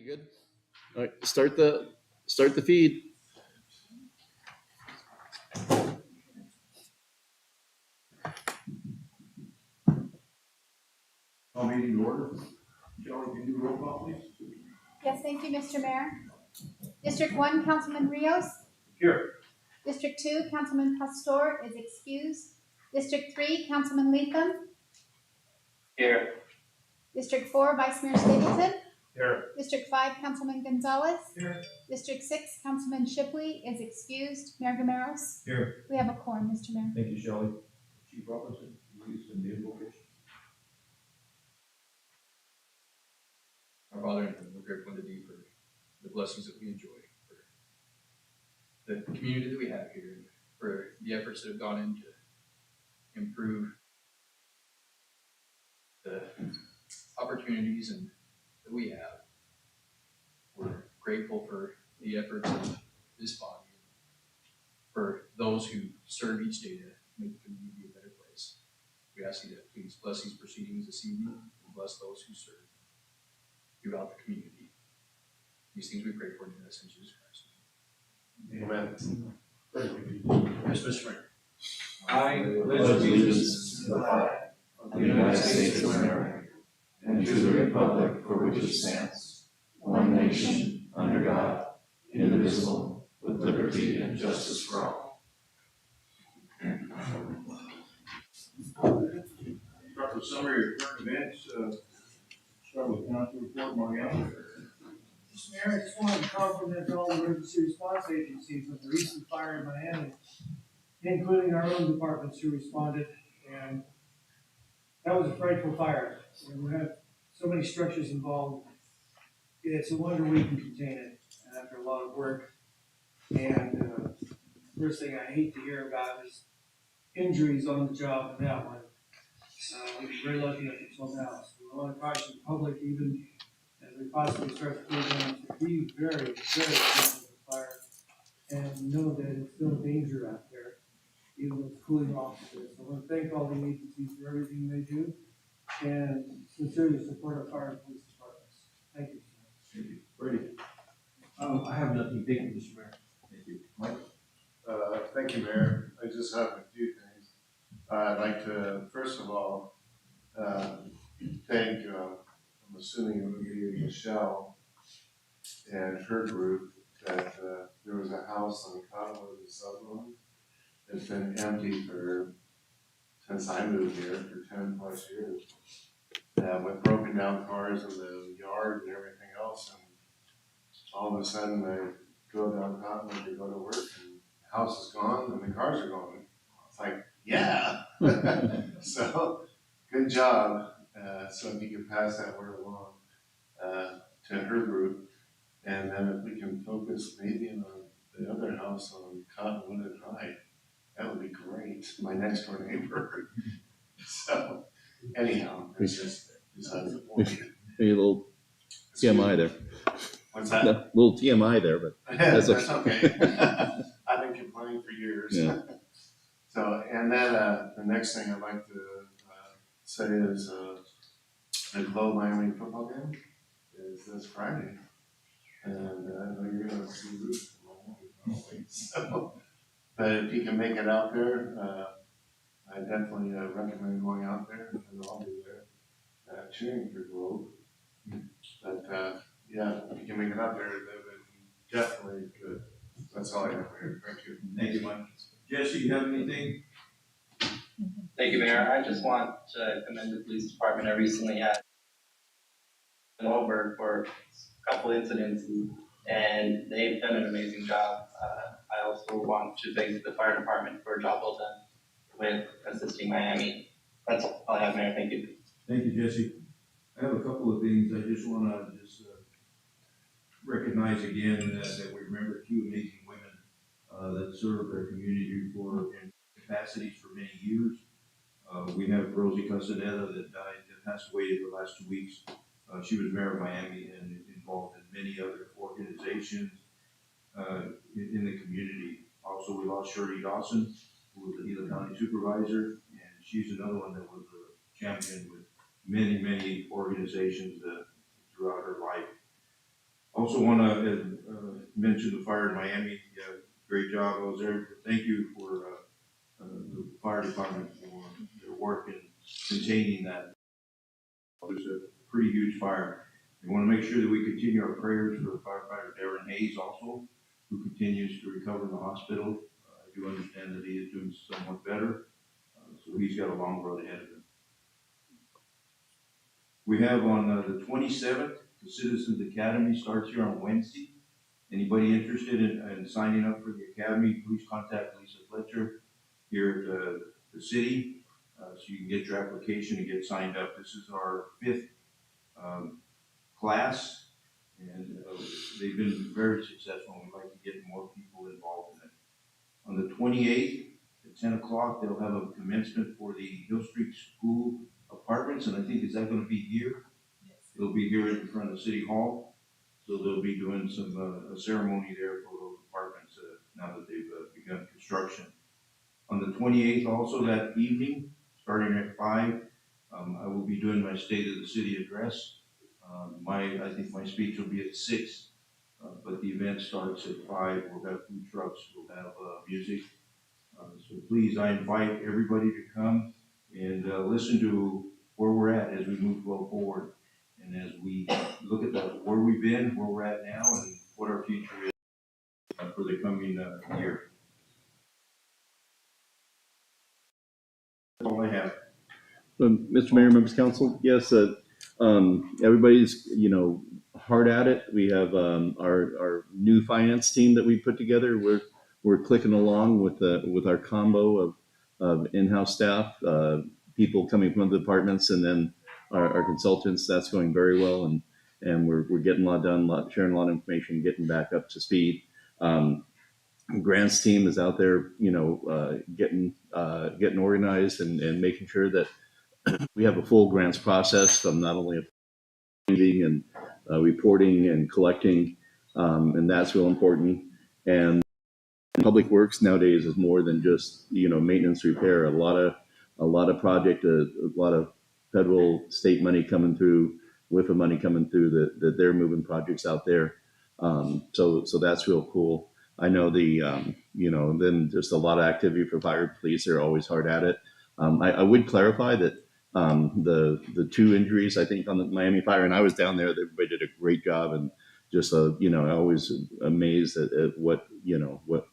You good? All right, start the feed. Call meeting to order. Joey, can you do roll call, please? Yes, thank you, Mr. Mayor. District 1, Councilman Rios. Here. District 2, Councilman Pastor is excused. District 3, Councilman Latham. Here. District 4, Vice Mayor Stapleton. Here. District 5, Councilman Gonzalez. Here. District 6, Councilman Shipley is excused. Mayor Gameros. Here. We have a quorum, Mr. Mayor. Thank you, Shelley. Chief Robinson, please send the invocation. Our Father in heaven, we're grateful to thee for the blessings that we enjoy, for the community that we have here, and for the efforts that have gone into improve the opportunities and that we have. We're grateful for the efforts of this body, for those who serve each day to make the community a better place. We ask you to please bless these proceedings this evening and bless those who serve throughout the community. These things we pray for in your Son, Jesus Christ. Amen. Yes, Mr. Mayor. I pledge allegiance to the flag of the United States of America and to the republic for which it stands, one nation, under God, indivisible, with liberty and justice for all. Start with summary of current events. Start with council report, Mariano. Mr. Mayor, I just wanted to compliment all the emergency response agencies with the recent fire in Miami, including our own departments who responded, and that was a frightful fire. And we have so many structures involved. It's a wonder we can contain it after a lot of work. And first thing I hate to hear about is injuries on the job in that one. We were very lucky that it's one house. We want to caution the public, even as we possibly start to cool down, to be very, very careful with the fire and know that it's still a danger out there, even though it's cooling off a bit. So I want to thank all the agencies for everything they do and sincerely support our fire and police departments. Thank you, sir. Thank you. Brady. I have nothing. Thank you, Mr. Mayor. Thank you. Mike. Thank you, Mayor. I just have a few things. I'd like to, first of all, thank, I'm assuming it would be Michelle and her group, that there was a house on Cottonwood in Sutherland that's been empty since I moved here for 10 plus years. With broken down cars in the yard and everything else, and all of a sudden I go down Cottonwood to go to work, and the house is gone and the cars are gone. It's like, yeah. So good job. So if you could pass that word along to her group, and then if we can focus maybe on the other house on Cottonwood and High, that would be great. My next door neighbor. So anyhow, it's just besides the point. Maybe a little TMI there. What's that? A little TMI there, but That's That's okay. I've been complaining for years. Yeah. So, and then the next thing I'd like to say is the Globe Miami football game is this Friday. And I know you're going to see Ruth tomorrow. So, but if you can make it out there, I definitely recommend going out there, and I'll be there cheering for Globe. But yeah, if you can make it out there, that would be definitely good. That's all I have here. Thank you. Thank you, Mike. Jesse, you have anything? Thank you, Mayor. I just want to commend the police department. I recently had over for a couple incidents, and they've done an amazing job. I also want to thank the fire department for a job well done with assisting Miami. That's all I have, Mayor. Thank you. Thank you, Jesse. I have a couple of things. I just want to recognize again that we remember two amazing women that served our community in capacities for many years. We have Rosie Castaneda that passed away in the last 2 weeks. She was mayor of Miami and involved in many other organizations in the community. Also, we lost Shirley Dawson, who was the Gila County supervisor, and she's another one that was a champion with many organizations throughout her life. Also want to mention the fire in Miami. Yeah, great job. I was there. Thank you for the fire department for their work in containing that. It was a pretty huge fire. We want to make sure that we continue our prayers for firefighter Darren Hayes also, who continues to recover in the hospital. I do understand that he is doing somewhat better, so he's got a long road ahead of him. We have on the 27th, the Citizens Academy starts here on Wednesday. Anybody interested in signing up for the academy, please contact Lisa Fletcher here at the city, so you can get your application and get signed up. This is our 5th class, and they've been very successful. We'd like to get more people involved in it. On the 28th at 10 o'clock, they'll have a commencement for the Hill Street School Apartments, and I think, is that going to be here? Yes. It'll be here in front of City Hall, so they'll be doing some a ceremony there for those apartments now that they've begun construction. On the 28th, also that evening, starting at 5, I will be doing my State of the City address. I think my speech will be at 6, but the event starts at 5. We'll have food trucks, we'll have music. So please, I invite everybody to come and listen to where we're at as we move forward, and as we look at where we've been, where we're at now, and what our future is for the coming year. That's all I have. Mr. Mayor, members of council, yes, everybody's, hard at it. We have our new finance team that we put together. We're clicking along with our combo of in-house staff, people coming from other departments, and then our consultants. That's going very well, and we're getting a lot done, sharing a lot of information, getting back up to speed. Grants team is out there, getting organized and making sure that we have a full grants process from not only funding and reporting and collecting, and that's real important. And public works nowadays is more than just maintenance, repair. A lot of project, a lot of federal, state money coming through, WIFA money coming through that they're moving projects out there. So that's real cool. I know then just a lot of activity for fire police. They're always hard at it. I would clarify that the 2 injuries, I think, on the Miami fire, and I was down there, everybody did a great job, and just, always amazed at what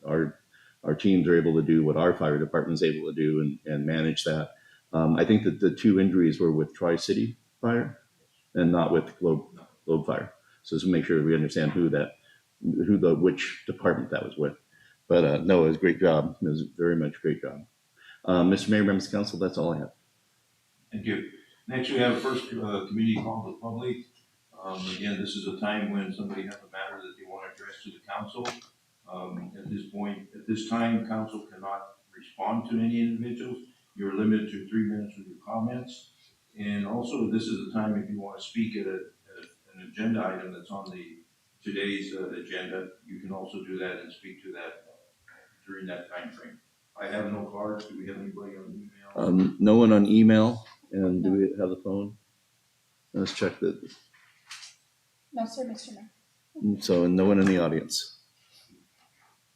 our teams are able to do, what our fire department's able to do and manage that. I think that the 2 injuries were with Tri-City Fire and not with Globe Fire. So just make sure we understand which department that was with. But no, it was a great job. It was very much a great job. Mr. Mayor, members of council, that's all I have. Thank you. Next, we have first community call to the public. Again, this is a time when somebody has a matter that they want to address to the council. At this time, council cannot respond to any individuals. You're limited to 3 minutes with your comments. And also, this is the time if you want to speak at an agenda item that's on today's agenda, you can also do that and speak to that during that time frame. I have no cards. Do we have anybody on email? No one on email. And do we have the phone? Let's check that. No, sir, Mr. Mayor. So, and no one in the audience.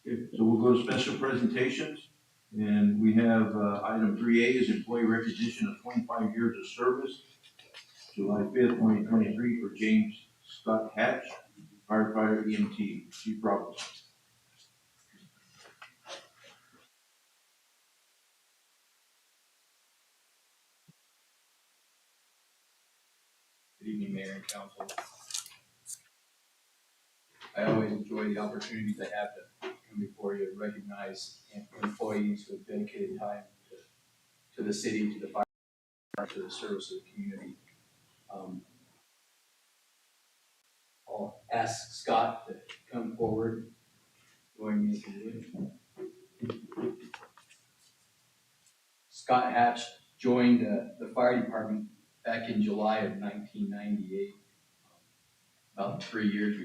Okay, so we'll go to special presentations. And we have item 3A is employee recognition of 25 years of service. July 5th, 2023 for James Scott Hatch, firefighter EMT, Chief Robinson. Good evening, Mayor and Council. I always enjoy the opportunities I have to come before you and recognize employees who have dedicated time to the city, to the fire, to the service of the community. I'll ask Scott to come forward, join me if you would. Scott Hatch joined the fire department back in July of 1998, about 3 years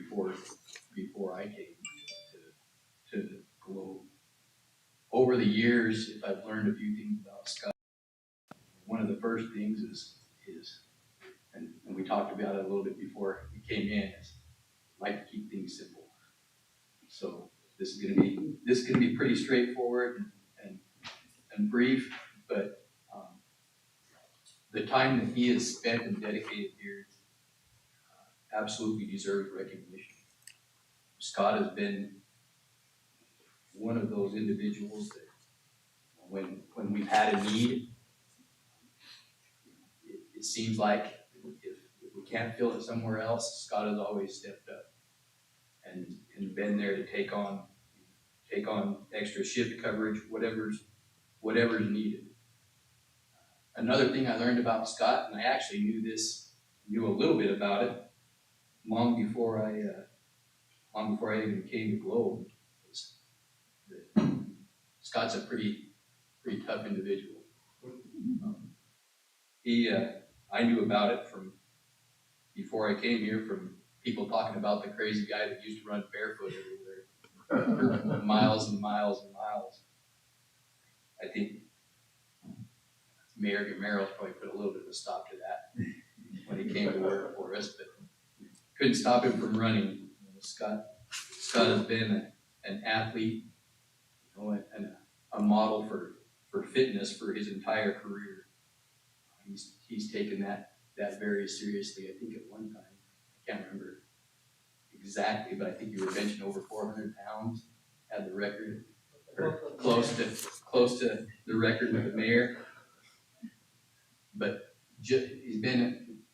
before I came to the Globe. Over the years, I've learned a few things about Scott. One of the first things is and we talked about it a little bit before we came in, is like to keep things simple. So this is gonna be pretty straightforward and brief, but the time that he has spent and dedicated here absolutely deserves recognition. Scott has been one of those individuals that when we've had a need, it seems like if we can't fill it somewhere else, Scott has always stepped up and been there to take on extra shift coverage, whatever's needed. Another thing I learned about Scott, and I actually knew a little bit about it long before I even came to Globe, was that Scott's a pretty tough individual. I knew about it from before I came here, from people talking about the crazy guy that used to run barefoot everywhere for miles and miles and miles. I think Mayor Gamero's probably put a little bit of a stop to that when he came to work for us, but couldn't stop him from running. Scott has been an athlete, and a model for fitness for his entire career. He's taken that very seriously. I think at one time, I can't remember exactly, but I think you were benching over 400 pounds, had the record, or close to the record with the mayor. But he's been,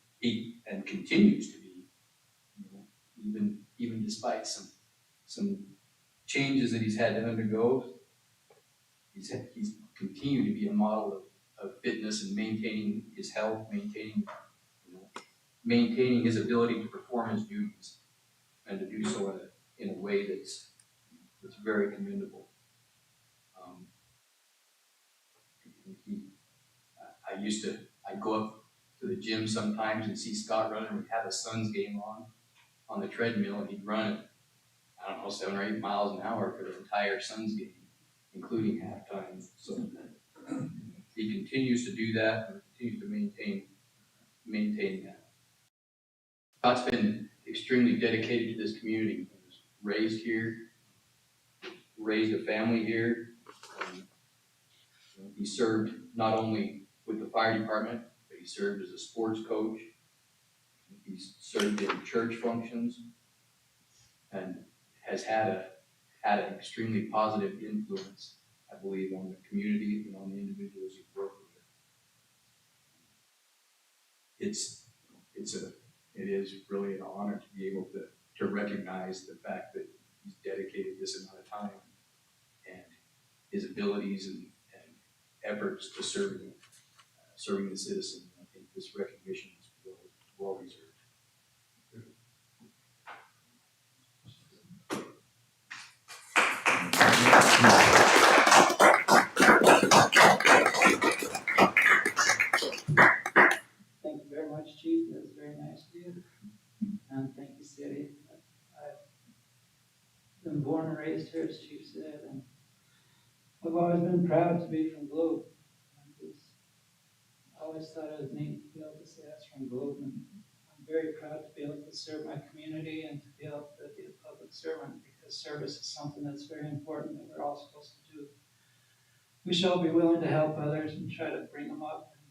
and continues to be, even despite some changes that he's had to undergo, he's continued to be a model of fitness and maintaining his health, maintaining his ability to perform his duties, and to do so in a way that's very commendable. I'd go up to the gym sometimes and see Scott running. We'd have a Suns game on the treadmill, and he'd run at, I don't know, 7 or 8 miles an hour for the entire Suns game, including halftime. So he continues to do that and continues to maintain that. Scott's been extremely dedicated to this community. He was raised here, raised a family here. He served not only with the fire department, but he served as a sports coach. He's served in church functions and has had an extremely positive influence, I believe, on the community and on the individuals he's worked with. It is really an honor to be able to recognize the fact that he's dedicated this amount of time and his abilities and efforts to serving the citizen. I think this recognition is well deserved. Thank you very much, Chief. That was very nice of you. And thank you, City. I've been born and raised here, as Chief said, and I've always been proud to be from Globe. I always thought it was neat to be able to say that's from Globe, and I'm very proud to be able to serve my community and to be able to be a public servant, because service is something that's very important that we're all supposed to do. We shall be willing to help others and try to bring them up and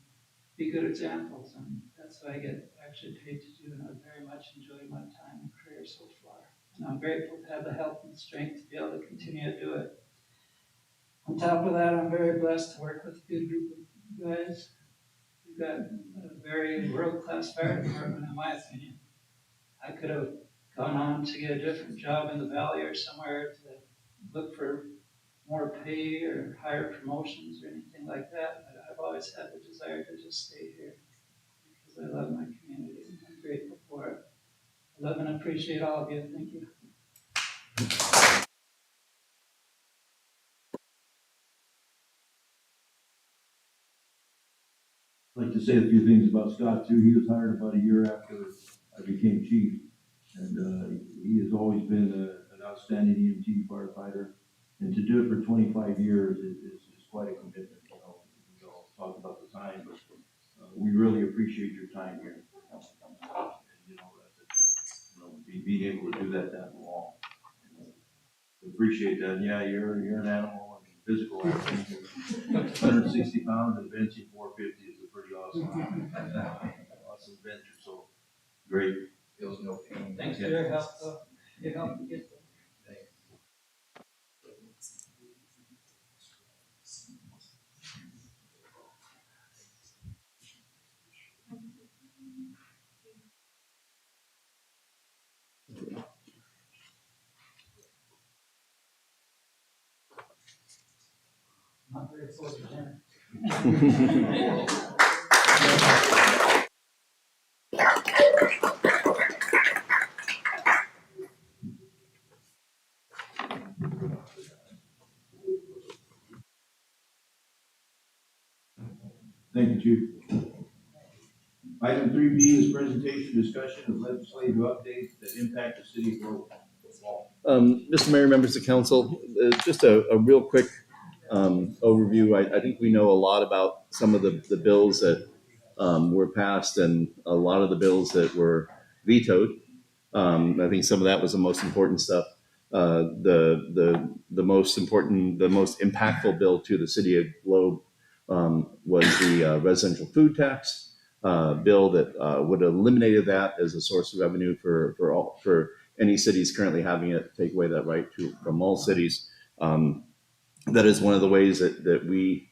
be good examples, and that's what I get actually paid to do, and I very much enjoyed my time and career so far. And I'm grateful to have the health and strength to be able to continue to do it. On top of that, I'm very blessed to work with a good group of guys. We've got a very world-class fire department, in my opinion. I could have gone on to get a different job in the valley or somewhere to look for more pay or higher promotions or anything like that, but I've always had the desire to just stay here because I love my community and I'm grateful for it. I love and appreciate all of you. Thank you. I'd like to say a few things about Scott too. He was hired about a year after I became chief, and he has always been an outstanding EMT firefighter. And to do it for 25 years is quite a commitment. We all talk about the time, but we really appreciate your time here. And, being able to do that long. Appreciate that. Yeah, you're an animal and physical activity. 160 pounds and benching 450 is a pretty awesome venture. So great. Feels no pain. Thanks for your help, though. You helped me get there. Not very full of dinner. Thank you, Chief. Item 3B is presentation discussion of legislative updates that impact the city of Louisville. Mr. Mayor, members of council, just a real quick overview. I think we know a lot about some of the bills that were passed and a lot of the bills that were vetoed. I think some of that was the most important stuff. The most important, the most impactful bill to the city of Globe was the residential food tax bill that would have eliminated that as a source of revenue for any cities currently having it, take away that right from all cities. That is one of the ways that we,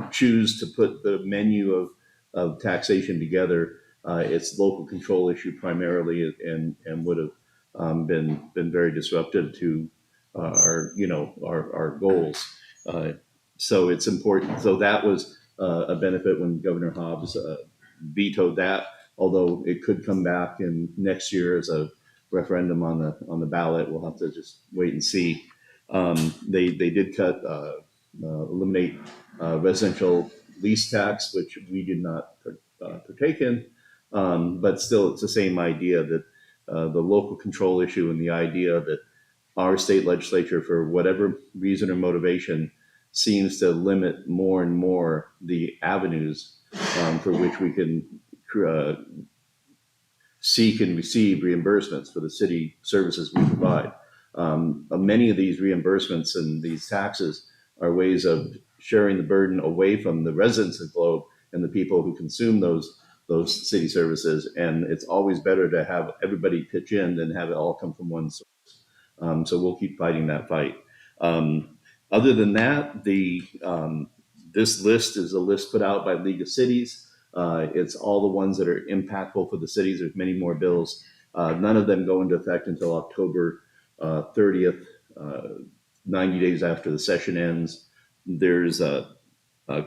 choose to put the menu of taxation together. It's local control issue primarily, and would have been very disruptive to our goals. So it's important. So that was a benefit when Governor Hobbs vetoed that. Although it could come back in next year as a referendum on the ballot, we'll have to just wait and see. They did eliminate residential lease tax, which we did not partake in, but still it's the same idea that the local control issue and the idea that our state legislature, for whatever reason or motivation, seems to limit more and more the avenues for which we can seek and receive reimbursements for the city services we provide. Many of these reimbursements and these taxes are ways of sharing the burden away from the residents of Globe and the people who consume those city services. And it's always better to have everybody pitch in than have it all come from one source. So we'll keep fighting that fight. Other than that, this list is a list put out by League of Cities. It's all the ones that are impactful for the cities. There's many more bills. None of them go into effect until October 30th, 90 days after the session ends. There's a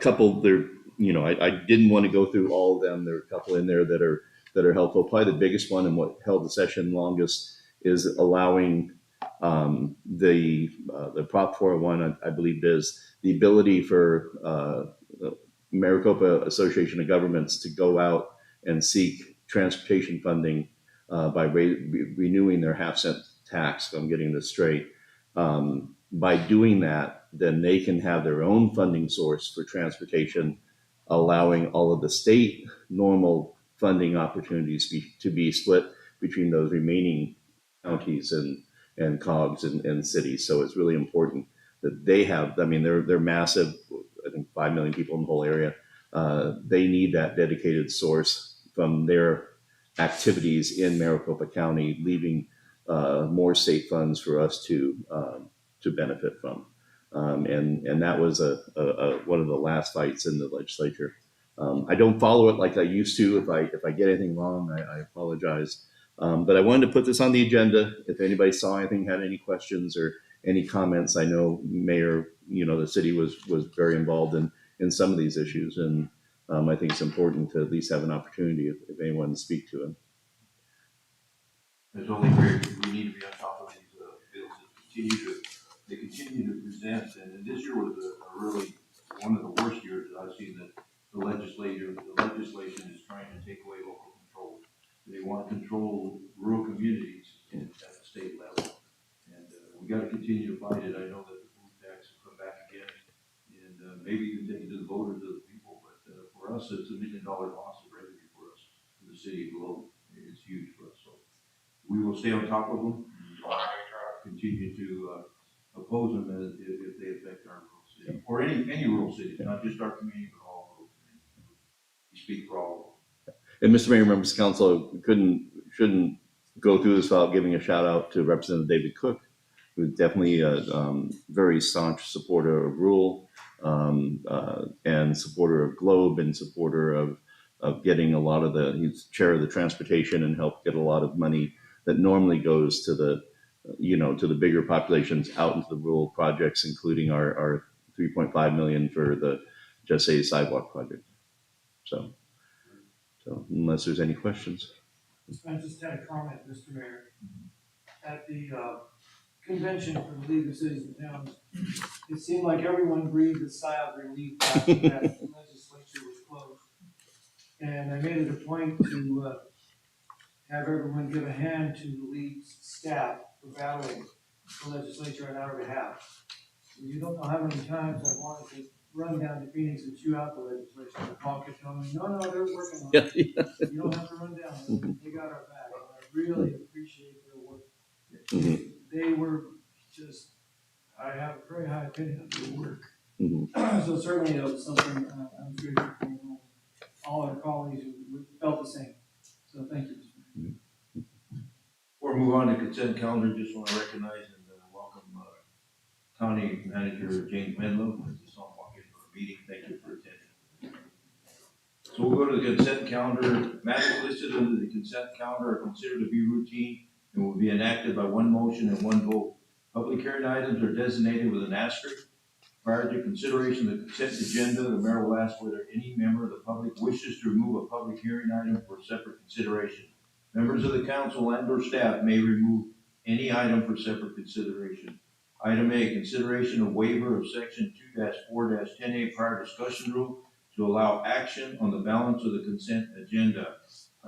couple there. I didn't want to go through all of them. There are a couple in there that are helpful. Probably the biggest one and what held the session longest is allowing the Prop 401, I believe, is the ability for Maricopa Association of Governments to go out and seek transportation funding by renewing their half-cent tax, if I'm getting this straight. By doing that, then they can have their own funding source for transportation, allowing all of the state normal funding opportunities to be split between those remaining counties and COGs and cities. So it's really important that they have, they're massive, I think 5 million people in the whole area. They need that dedicated source from their activities in Maricopa County, leaving more state funds for us to benefit from. And that was one of the last fights in the legislature. I don't follow it like I used to. If I get anything wrong, I apologize. But I wanted to put this on the agenda. If anybody saw anything, had any questions or any comments, I know Mayor, the city was very involved in some of these issues. And I think it's important to at least have an opportunity if anyone to speak to it. It's only great. We need to be on top of these bills. They continue to present, and this year was a really one of the worst years that I've seen that the legislation is trying to take away local control. They want to control rural communities at the state level, and we got to continue to fight it. I know that the food tax will come back again, and maybe even take it to the voters of the people. But for us, it's $1 million loss of revenue for us, for the city of Globe. It's huge for us. we will stay on top of them. Continue to oppose them if they affect our rural city, or any rural cities, not just our community, but all rural cities. We speak for all of them. And Mr. Mayor, members of council, we shouldn't go through this without giving a shout out to Representative David Cook, who's definitely a very staunch supporter of rural and supporter of Globe and supporter of getting a lot of he's chair of the transportation and helped get a lot of money that normally goes to the bigger populations out into the rural projects, including our 3.5 million for the Just Say sidewalk project. So unless there's any questions. I just had a comment, Mr. Mayor. At the convention for the League of Cities and Towns, it seemed like everyone breathed a sigh of relief after that the legislature was closed. And I made it a point to have everyone give a hand to the League's staff for battling the legislature on our behalf. You don't know how many times I wanted to run down to Phoenix and chew out the legislation. The Paul kept telling me, no, they're working on it. You don't have to run down. They got our back. And I really appreciate their work. Mhm. They were just, I have a very high opinion of their work. Mhm. So certainly it was something I'm grateful for all our colleagues who felt the same. So thank you, Mr. Mayor. Before we move on to consent calendar, just want to recognize and welcome County Manager James Menlo, who just saw him walk into our meeting. Thank you for attending. So we'll go to the consent calendar. Matters listed under the consent calendar are considered to be routine and will be enacted by one motion and one vote. Public hearing items are designated with an asterisk. Prior to consideration of the consent agenda, the mayor will ask whether any member of the public wishes to remove a public hearing item for separate consideration. Members of the council and or staff may remove any item for separate consideration. Item A, consideration of waiver of section 2-4-10A prior discussion rule to allow action on the balance of the consent agenda.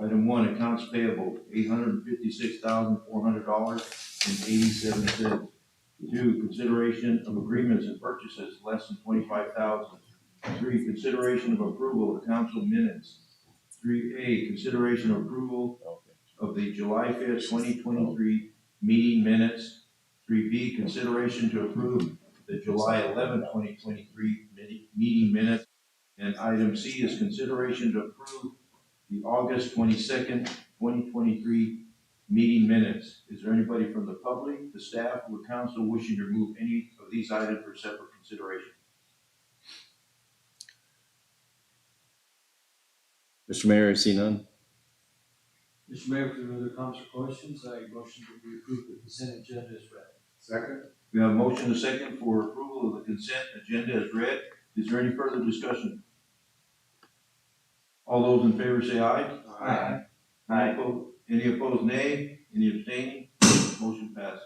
Item 1, accounts payable, $856,400.87. 2, consideration of agreements and purchases less than $25,000. 3, consideration of approval of council minutes. 3A, consideration of approval of the July 5th, 2023 meeting minutes. 3B, consideration to approve the July 11th, 2023 meeting minutes. And item C is consideration to approve the August 22nd, 2023 meeting minutes. Is there anybody from the public, the staff, or council wishing to remove any of these items for separate consideration? Mr. Mayor, I see none. Mr. Mayor, if there are no other comments or questions, I motion that we approve the consent agenda as read. Second? We have a motion and a second for approval of the consent agenda as read. Is there any further discussion? All those in favor say aye. Aye. Any opposed, nay? Any abstaining? Motion passed.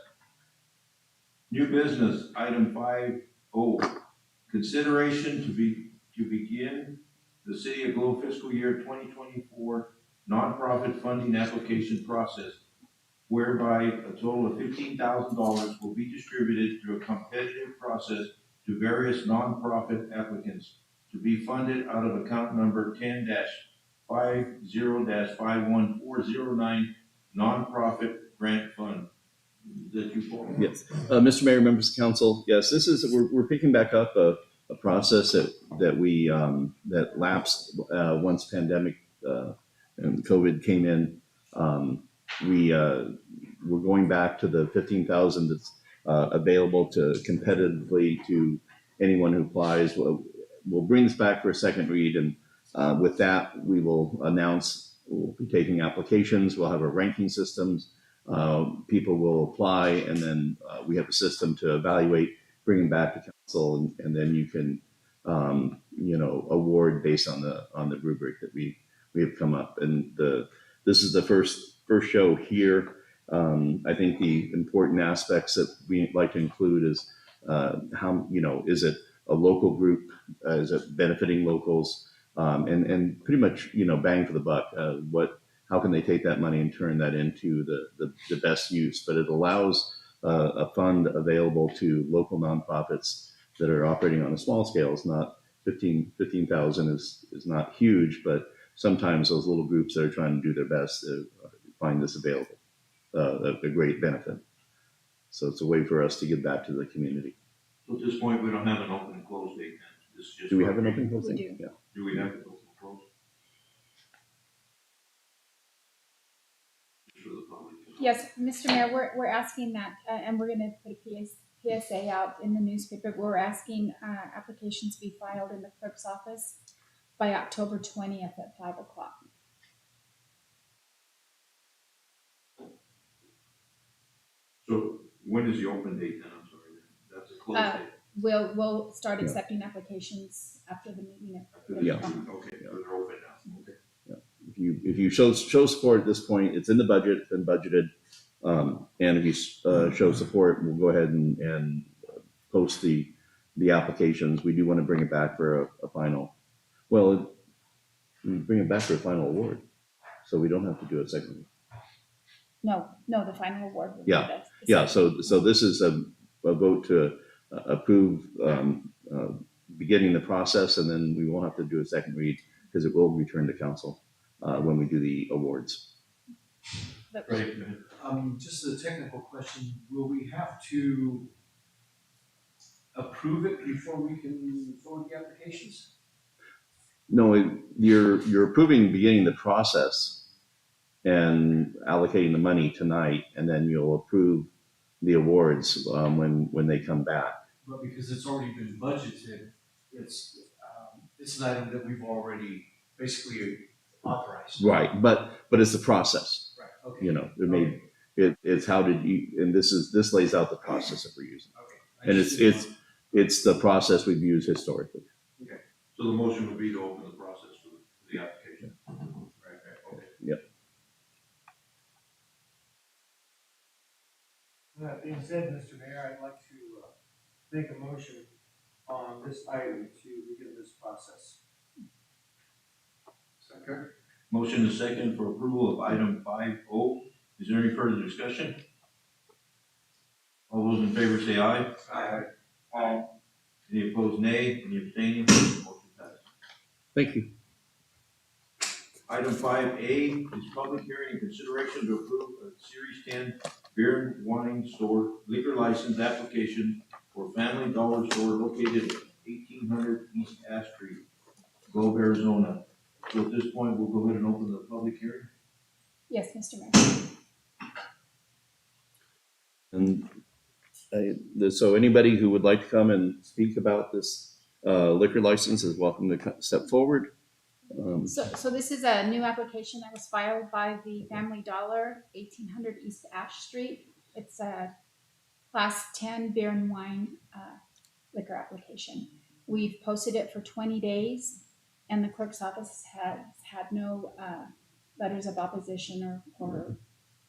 New business, item 5O. Consideration to begin the City of Globe fiscal year 2024 nonprofit funding application process, whereby a total of $15,000 will be distributed through a competitive process to various nonprofit applicants to be funded out of account number 10-50-51409 nonprofit grant fund. Is that you, Paul? Yes, Mr. Mayor, members of council. Yes, this is we're picking back up a process that we that lapsed once pandemic and COVID came in. We're going back to the 15,000 that's available to competitively to anyone who applies. We'll bring this back for a second read, and with that, we will announce we'll be taking applications. We'll have our ranking systems. People will apply, and then we have a system to evaluate, bring them back to council, and then you can, award based on the rubric that we have come up. And this is the first show here. I think the important aspects that we like to include is how, is it a local group? Is it benefiting locals? And pretty much, bang for the buck. How can they take that money and turn that into the best use? But it allows a fund available to local nonprofits that are operating on a small scale. It's not 15,000 is not huge, but sometimes those little groups that are trying to do their best to find this available. a great benefit. So it's a way for us to give back to the community. So at this point, we don't have an open and close date then? This is just. Do we have an open close We thing? do. Yeah. Do we have an open and close? Just for the public. Yes, Mr. Mayor, we're asking that, and we're gonna put a PSA out in the newspaper. We're asking, applications be filed in the clerk's office by October 20th at 5:00. So when is the open date then? I'm sorry, that's a close Uh, date. We'll start Yeah. accepting applications after the meeting. After the Yeah. meeting. Okay, so they're open now, okay. If you show support at this point, it's in the budget, it's been budgeted. And if you show support, we'll go ahead and post the applications. We do want to bring it back for a final. Well, we bring it back for a final award, so we don't have to do a second. No, the final award. will be Yeah, the Yeah, second. so this is a vote to approve beginning the process, and then we won't have to do a second read because it will return to council when we do the awards. But- Right, go ahead. Just a technical question, will we have to approve it before we can forward the applications? No, you're approving beginning the process and allocating the money tonight, and then you'll approve the awards when they come back. But because it's already been budgeted, it's an item that we've already basically authorized. Right, but it's the process. Right, okay. You know, it's how did you, and this lays out the process that we're using, Okay. and it's the process we've used historically. So the motion would be to open the process for the application. Right, okay. That being said, Mr. Mayor, I'd like to make a motion on this item to begin this process. Second? Motion is second for approval of item 5O. Is there any further discussion? All those in favor say aye. Aye. Any opposed, nay. Any abstaining? Motion passes. Thank you. Item 5A is public hearing and consideration to approve a Series 10 beer and wine store liquor license application for Family Dollar Store located at 1800 East Ash Street, Globe, Arizona. So at this point, we'll go ahead and open the public hearing. Yes, Mr. Mayor. And so anybody who would like to come and speak about this liquor license is welcome to step forward. So this is a new application that was filed by the Family Dollar, 1800 East Ash Street. It's a Class 10 beer and wine liquor application. We've posted it for 20 days, and the clerk's office has had no letters of opposition or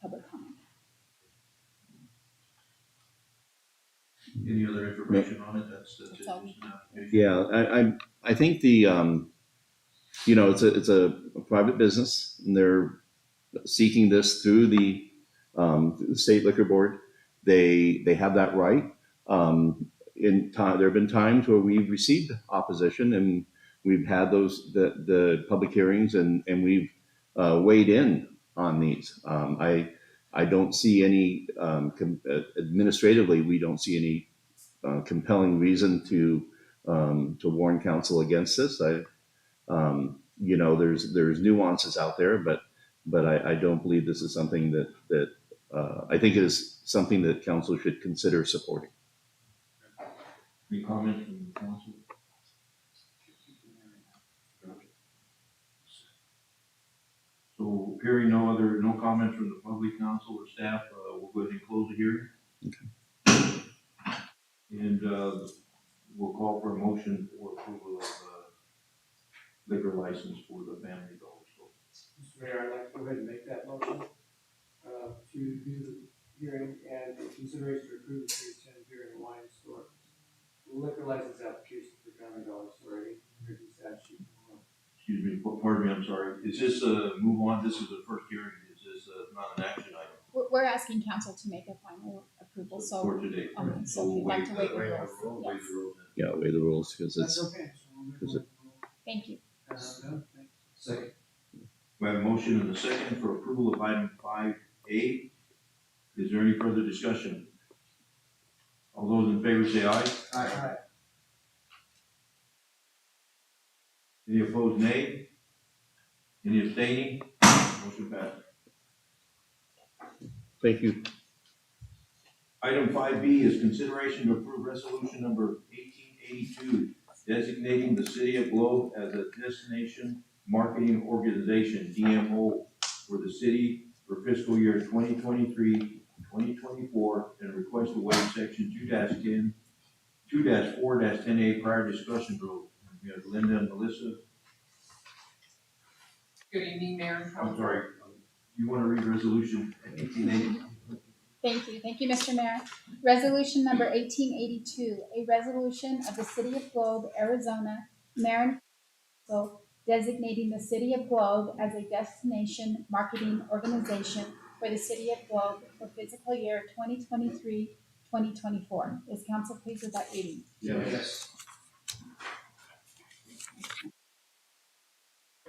public comment. Any other information on it? That's it. That's all. Just an application. Yeah, I think it's a private business, and they're seeking this through the state liquor board. They have that right. In time, there have been times where we've received opposition, and we've had the public hearings, and we've weighed in on these. I don't see any administratively. We don't see any compelling reason to warn council against this. There's nuances out there, but I don't believe this is something that I think it is something that council should consider supporting. Any comments from the council? So hearing no comments from the public, council, or staff, we'll go ahead and close the hearing. Okay. And we'll call for a motion for approval of liquor license for the Family Dollar Store. Mr. Mayor, I'd like to go ahead and make that motion to do the hearing and in consideration to approve the Series 10 beer and wine store liquor license application for Family Dollar Store at 1800 East Ash Street. Excuse me, pardon me, I'm sorry. Is this a move on? This is the first hearing. Is this not an action item We're asking council to make a final approval, so, for today? so if you'd like to wait the Waive rules. waive Yes. the rules. Yeah, weigh the rules because That's it's okay. So we'll make Is it- Thank you. We have a motion and a second for approval of item 5A. Is there any further discussion? All those in favor say aye. Aye. Any opposed, nay? Any abstaining? Motion passed. Thank you. Item 5B is consideration to approve resolution number 1882, designating the city of Globe as a destination marketing organization, DMO, for the city for fiscal year 2023-2024, and request to waive section 2-4-10A prior discussion rule. We have Linda and Melissa. Good evening, Mayor and I'm Council. sorry, you want to read resolution 1880? Thank you, Mr. Mayor. Resolution number 1882, a resolution of the City of Globe, Arizona, Mayor and Council designating the City of Globe as a destination marketing organization for the City of Globe for fiscal year 2023-2024. Is council pleased with that reading? Yes.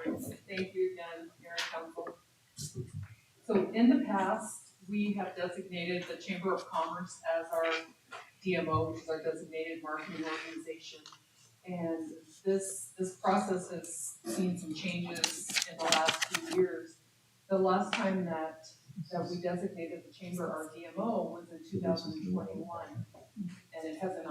Thank you again, Mayor and Council. So in the past, we have designated the Chamber of Commerce as our DMO, which is our designated marketing organization. And this process has seen some changes in the last few years. The last time that we designated the Chamber our DMO was in 2021. And it hasn't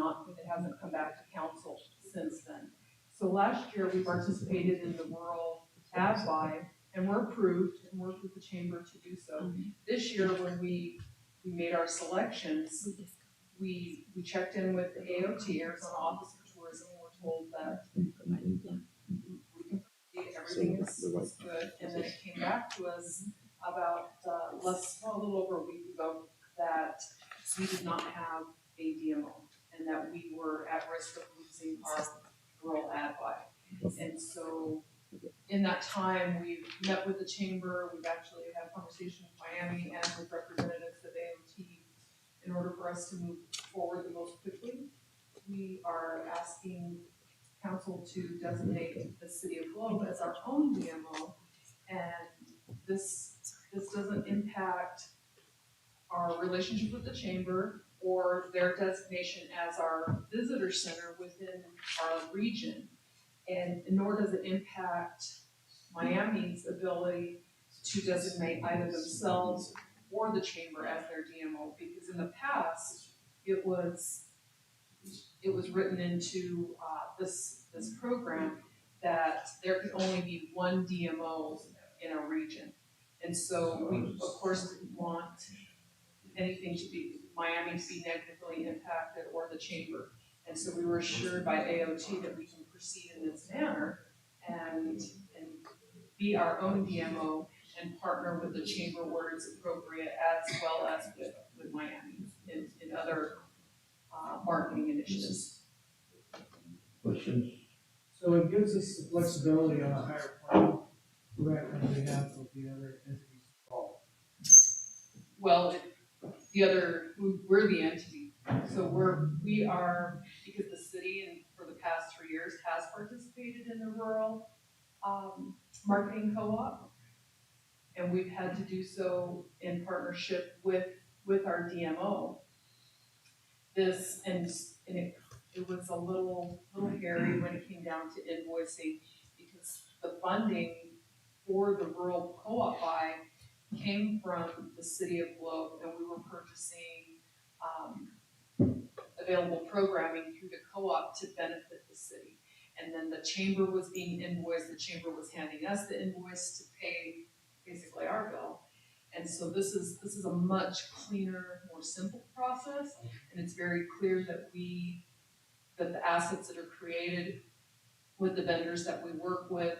come back to council since then. So last year, we participated in the rural ad buy and were approved and worked with the chamber to do so. This year, when we made our selections, we checked in with the AOT, Arizona Office of Tourism, and were told that we can proceed, everything is good. And then it came back to us about a little over a week ago that we did not have a DMO and that we were at risk of losing our rural ad buy. And so in that time, we've met with the chamber, we've actually had conversations with Miami and with representatives of AOT in order for us to move forward the most quickly. We are asking council to designate the City of Globe as our own DMO, and this doesn't impact our relationship with the chamber or their designation as our visitor center within our region. And nor does it impact Miami's ability to designate either themselves or the chamber as their DMO, because in the past, it was written into this program that there could only be one DMO in a region. And so we, of course, didn't want anything to be, Miami to be negatively impacted or the chamber. And so we were assured by AOT that we can proceed in this manner and be our own DMO and partner with the chamber where it's appropriate, as well as with Miami in other marketing initiatives. Questions? So it gives us the flexibility on a higher plan, right, on behalf of the other entities involved. Well, we're the entity. So we are, because the city and for the past 3 years has participated in the rural marketing co-op. And we've had to do so in partnership with our DMO. It was a little hairy when it came down to invoicing, because the funding for the rural co-op buy came from the City of Globe, and we were purchasing available programming through the co-op to benefit the city. And then the chamber was being invoiced, the chamber was handing us the invoice to pay basically our bill. And so this is a much cleaner, more simple process, and it's very clear that the assets that are created with the vendors that we work with,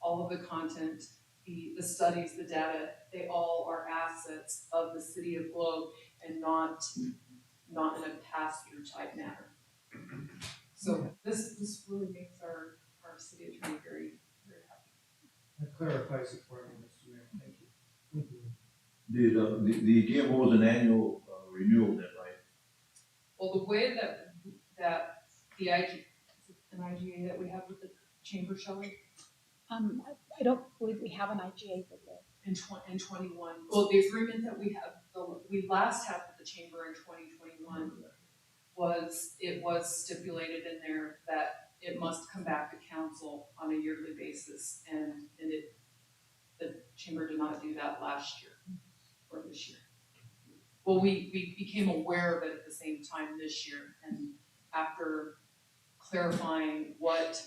all of the content, the studies, the data, they all are assets of the City of Globe and not in a pass-through type manner. So this really makes our city attorney very, very happy. That clarifies it for me, Mr. Mayor, thank you. Thank you. The DMO is an annual renewal then, right? Well, the way that the IGA that we have with the chamber, Shelley, I don't believe we have an IGA with it. in 21. Well, the agreement that we last had with the chamber in 2021 it was stipulated in there that it must come back to council on a yearly basis, and the chamber did not do that last year or this year. Well, we became aware of it at the same time this year, and after clarifying what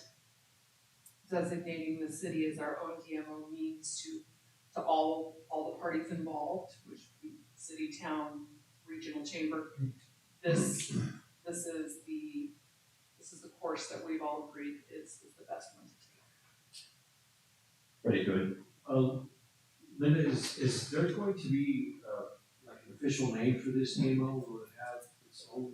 designating the city as our own DMO means to all the parties involved, which would be city, town, regional chamber, this is the course that we've all agreed is the best one to take. Ready, go ahead. Linda, is there going to be, like an official name for this DMO? Will it have its own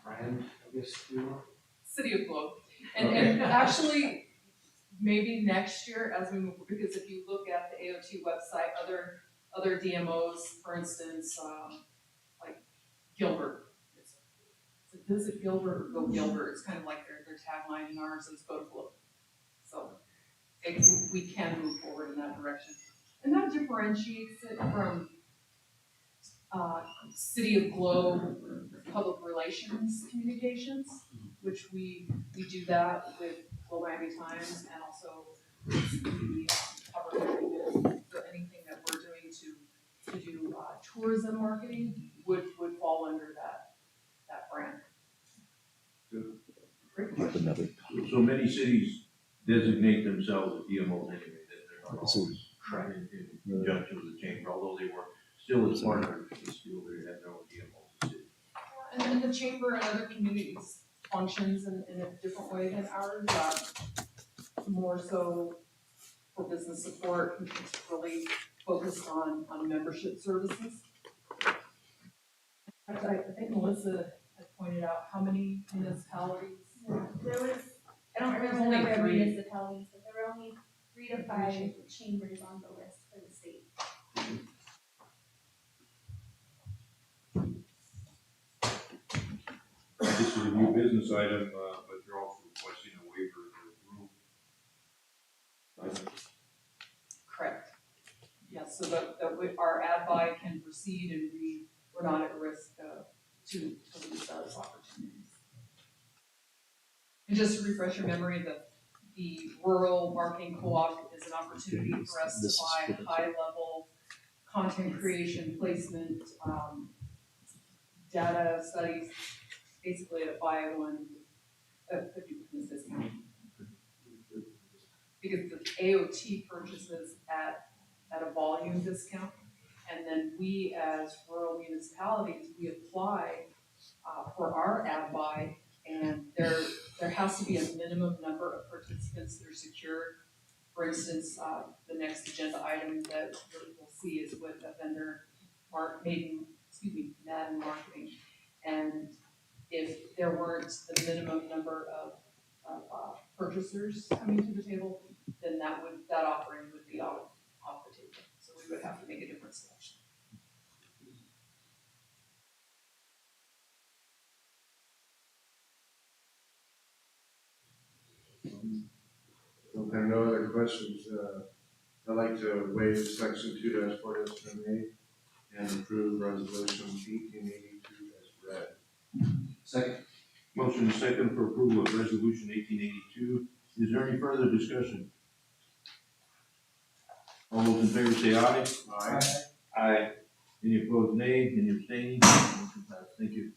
brand, I guess, if you will? City of Globe. And actually, maybe next year as we move, because if you look at the AOT website, other DMOs, for instance, like Gilbert. It's visit Gilbert or go Gilbert. It's kind of like their tagline, and ours is go to Globe. So we can move forward in that direction. And that differentiates it from City of Globe public relations communications, which we do that with Globe Miami Times, and also the opportunity for anything that we're doing to do tourism marketing would fall under that brand. Good. Great question. Another. So many cities designate themselves as DMOs anyway, that they're not So- always in conjunction with the chamber, although they were still as partners, they still they have their own DMOs as cities. And then the chamber and other communities functions in a different way than ours, more so for business support, it's really focused on membership services. I think Melissa had pointed out how many municipalities. Yeah, there was, I don't remember the Only number of 3. municipalities, but there were only 3 to 5 chambers on the list for the state. This is a new business item, but you're also requesting a waiver of the rule. Correct. Yes, so that our ad buy can proceed and we're not at risk to lose those opportunities. And just to refresh your memory, the rural marketing co-op is an opportunity for us to buy high-level content creation, placement, data studies, basically a buy one, a 50% discount. Because the AOT purchases at a volume discount, and then we as rural municipalities, we apply for our ad buy, and there has to be a minimum number of participants that are secured. For instance, the next agenda item that we'll see is with a vendor Madden Marketing, and if there weren't the minimum number of purchasers coming to the table, then that offering would be off the table. So we would have to make a different selection. If there are no other questions, I'd like to waive section 2-4 as been made and approve resolution 1882 as read. Second. Motion is second for approval of resolution 1882. Is there any further discussion? All those in favor say aye. Aye. Aye. Any opposed, nay. Any abstaining? Motion passed. Thank you.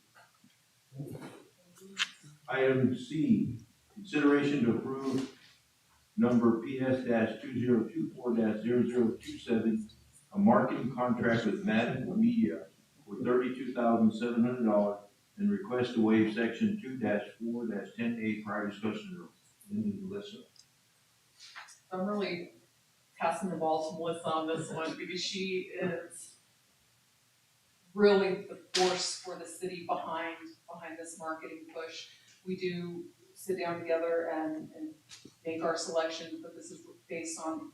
Item C, consideration to approve number PS-2024-0027, a marketing contract with Madden Media for $32,700 and request to waive section 2-4-10A prior discussion rules. Linda and Melissa. I'm really passing the ball to Melissa on this one because she is really the force for the city behind this marketing push. We do sit down together and make our selection, but this is based on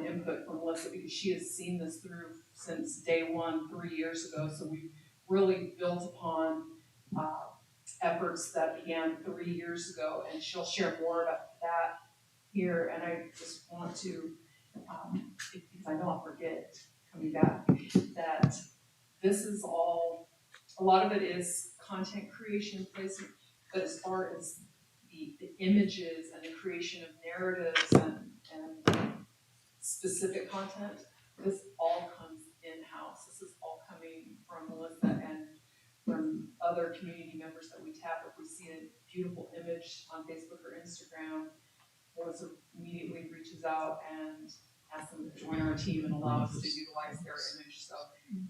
input from Melissa because she has seen this through since day one 3 years ago. So we really built upon efforts that began 3 years ago, and she'll share more about that here. And I just want to because I know I'll forget coming back, that this is all, a lot of it is content creation, placement, but as far as the images and the creation of narratives and specific content, this all comes in-house. This is all coming from Melissa and from other community members that we tap. If we see a beautiful image on Facebook or Instagram, Melissa immediately reaches out and asks them to join our team and allow us to utilize their image. So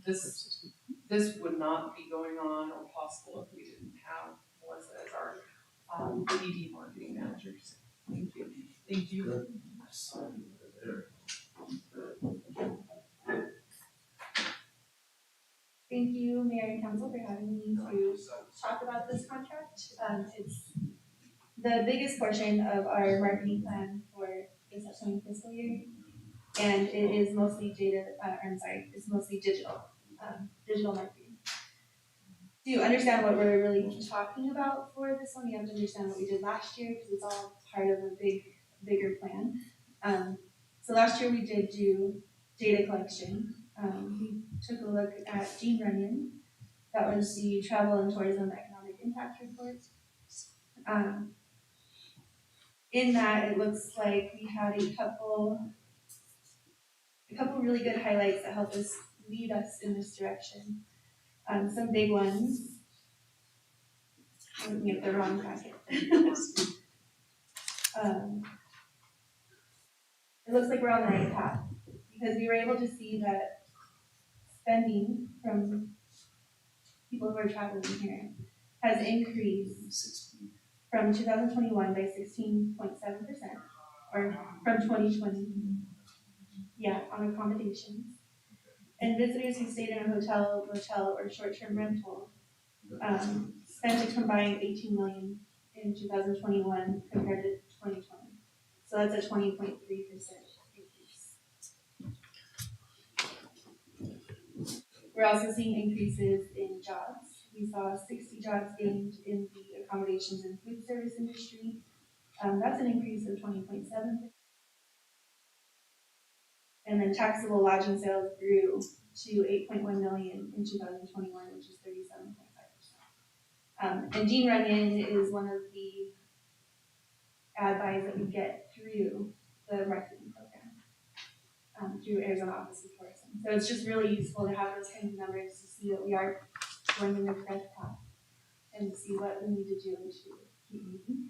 this would not be going on or possible if we didn't have Melissa as our ED marketing manager. So thank you. Thank you. Thank you, Mayor and Council, for having me to talk about this contract. It's the biggest portion of our marketing plan for this upcoming fiscal year, and it is mostly it's mostly digital marketing. To understand what we're really talking about for this one, you have to understand what we did last year, because it's all part of a bigger plan. So last year we did do data collection. We took a look at Jean Runyon. That was the Travel and Tourism Economic Impact Report. In that, it looks like we had a couple really good highlights that helped us lead us in this direction. Some big ones. I'm looking at the wrong packet. It looks like we're on the right path, because we were able to see that spending from people who are traveling here has increased from 2021 by 16.7%, or from 2020, on accommodations. And visitors who stayed in a hotel, motel, or short-term rental spent a combined $18 million in 2021 compared to 2020. So that's a 20.3% increase. We're also seeing increases in jobs. We saw 60 jobs gained in the accommodations and food service industry. That's an increase of 20.7%. And then taxable lodging sales grew to 8.1 million in 2021, which is 37.5%. And Jean Runyon is one of the ad buys that we get through the marketing program, through Arizona Office of Tourism. So it's just really useful to have those kinds of numbers to see that we are going in the correct path and see what we need to do to keep moving.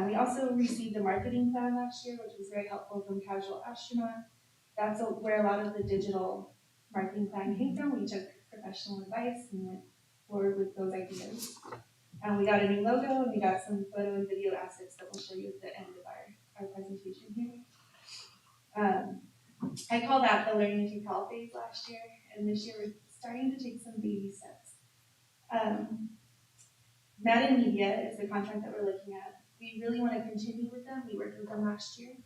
We also received a marketing plan last year, which was very helpful from Casual Astronaut. That's where a lot of the digital marketing plan came from. We took professional advice and went forward with those ideas. We got a new logo, and we got some photo and video assets that we'll show you at the end of our presentation here. I call that the learning to crawl phase last year, and this year we're starting to take some baby steps. Madden Media is the contract that we're looking at. We really want to continue with them. We worked with them last year,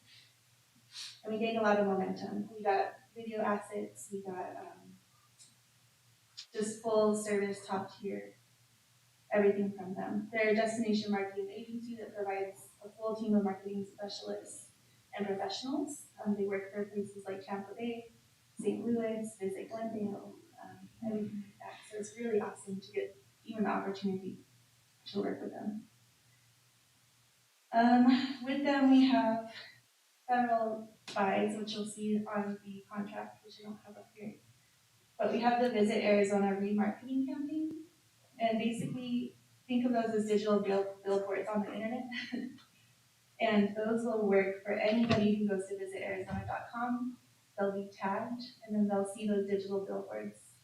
and we gained a lot of momentum. We got video assets, we got just full service, top tier, everything from them. They're a destination marketing agency that provides a full team of marketing specialists and professionals. They work for places like Tampa Bay, St. Louis, Visit Glendale, everything like that. So it's really awesome to get even the opportunity to work with them. With them, we have several buys, which you'll see on the contract, which I don't have up here. But we have the Visit Arizona remarketing campaign. And basically, think of those as digital billboards on the internet. And those will work for anybody who goes to visitarizona.com. They'll be tagged, and then they'll see those digital billboards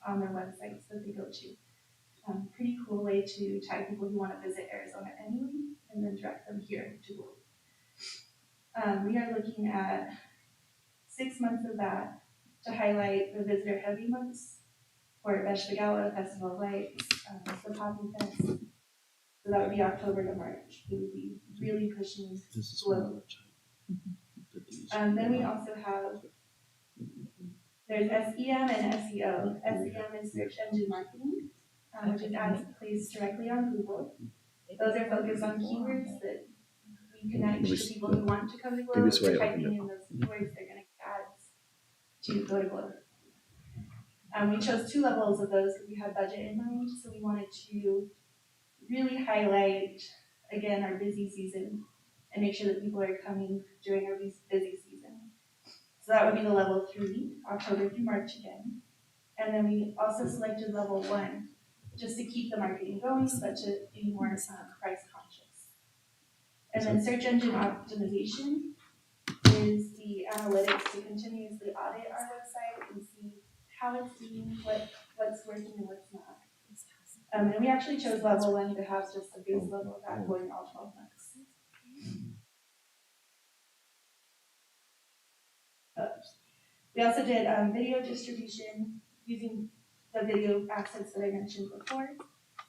on their websites that they go to. Pretty cool way to tag people who want to visit Arizona anyway, and then direct them here to go. We are looking at 6 months of that to highlight the visitor heavy months for Veshta Gala, Festival of Lights, the Poppy Fest. So that would be October to March. We would be really pushing slow. Then we also have, there's SEM and SEO. SEM is search engine marketing, which is ads placed directly on Google. Those are focused on keywords that we marketing connects Maybe to people who want to come to Glow. maybe If it's why they're I opened typing in those keywords, they're gonna get ads to go to Glow. We chose 2 levels of those because we had budget in mind, so we wanted to really highlight, again, our busy season and make sure that people are coming during our busy season. So that would be the level 3, October through March again. And then we also selected level 1, just to keep the marketing going, but to be more price conscious. And then search engine optimization is the analytics to continuously audit our website and see how it's doing, what's working and what's not. And we actually chose level 1 to have just a base level of that going all 12 months. We also did video distribution using the video assets that I mentioned before.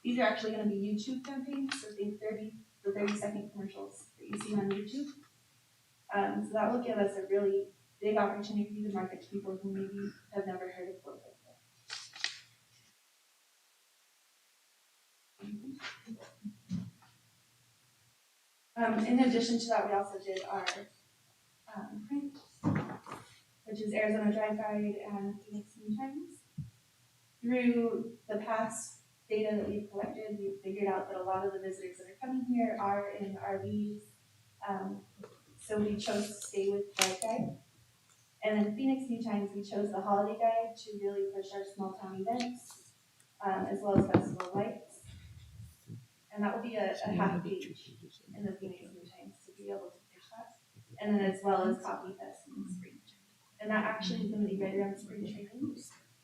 These are actually going to be YouTube campaigns, so think 30-second commercials that you see on YouTube. So that will give us a really big opportunity to market to people who maybe have never heard of Glow before. In addition to that, we also did our print, which is Arizona Drive Guide and Phoenix New Times. Through the past data that we've collected, we've figured out that a lot of the visitors that are coming here are in RVs. So we chose to stay with Drive Guide. And then Phoenix New Times, we chose the Holiday Guide to really push our small town events, as well as festival lights. And that will be a half page in the Phoenix New Times to be able to push that. And then as well as Coffee Fest in the spring. And that actually is going to be right around spring training.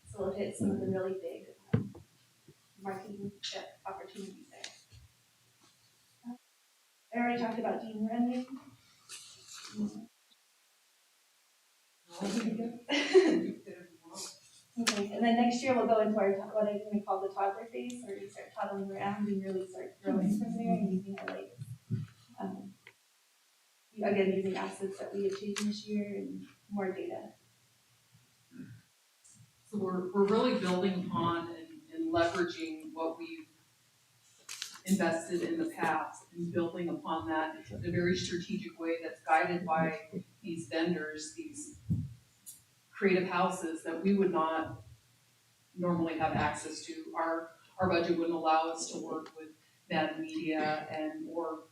So we'll hit some of the really big marketing opportunities there. I already talked about Dean Running. Okay, and then next year we'll go into our what I'm going to call the toddler phase, where we start toddling around and really start growing from there and using our lights. Again, using assets that we achieved this year and more data. So we're really building upon and leveraging what we've invested in the past and building upon that in a very strategic way that's guided by these vendors, these creative houses that we would not normally have access to. Our budget wouldn't allow us to work with Mad Media or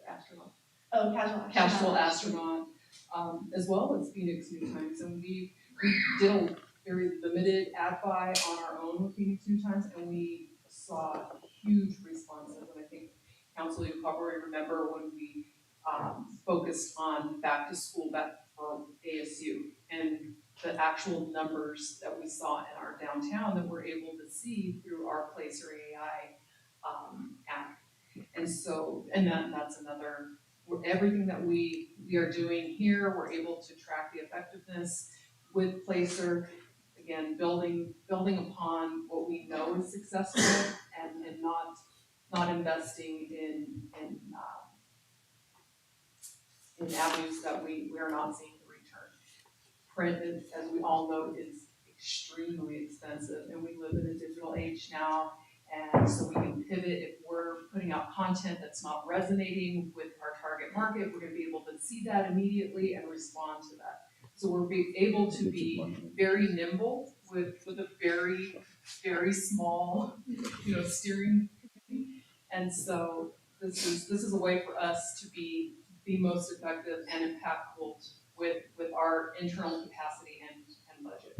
Astronaut. Oh, Casual Astronaut, as well as Phoenix New Times. And we did a very limited ad buy on our own with Phoenix New Times, and we saw huge responses. And I think, Council, you probably remember when we focused on back to school, back for ASU, and the actual numbers that we saw in our downtown that we're able to see through our Placer AI app. And so, and that's another, everything that we are doing here, we're able to track the effectiveness with Placer, again, building upon what we know is successful and not investing in avenues that we are not seeing the return. Print, as we all know, is extremely expensive, and we live in a digital age now. And so we can pivot if we're putting out content that's not resonating with our target market. We're going to be able to see that immediately and respond to that. So we're able to be very nimble with a very, very small, steering committee. And so this is a way for us to be the most effective and impactful with our internal capacity and budget.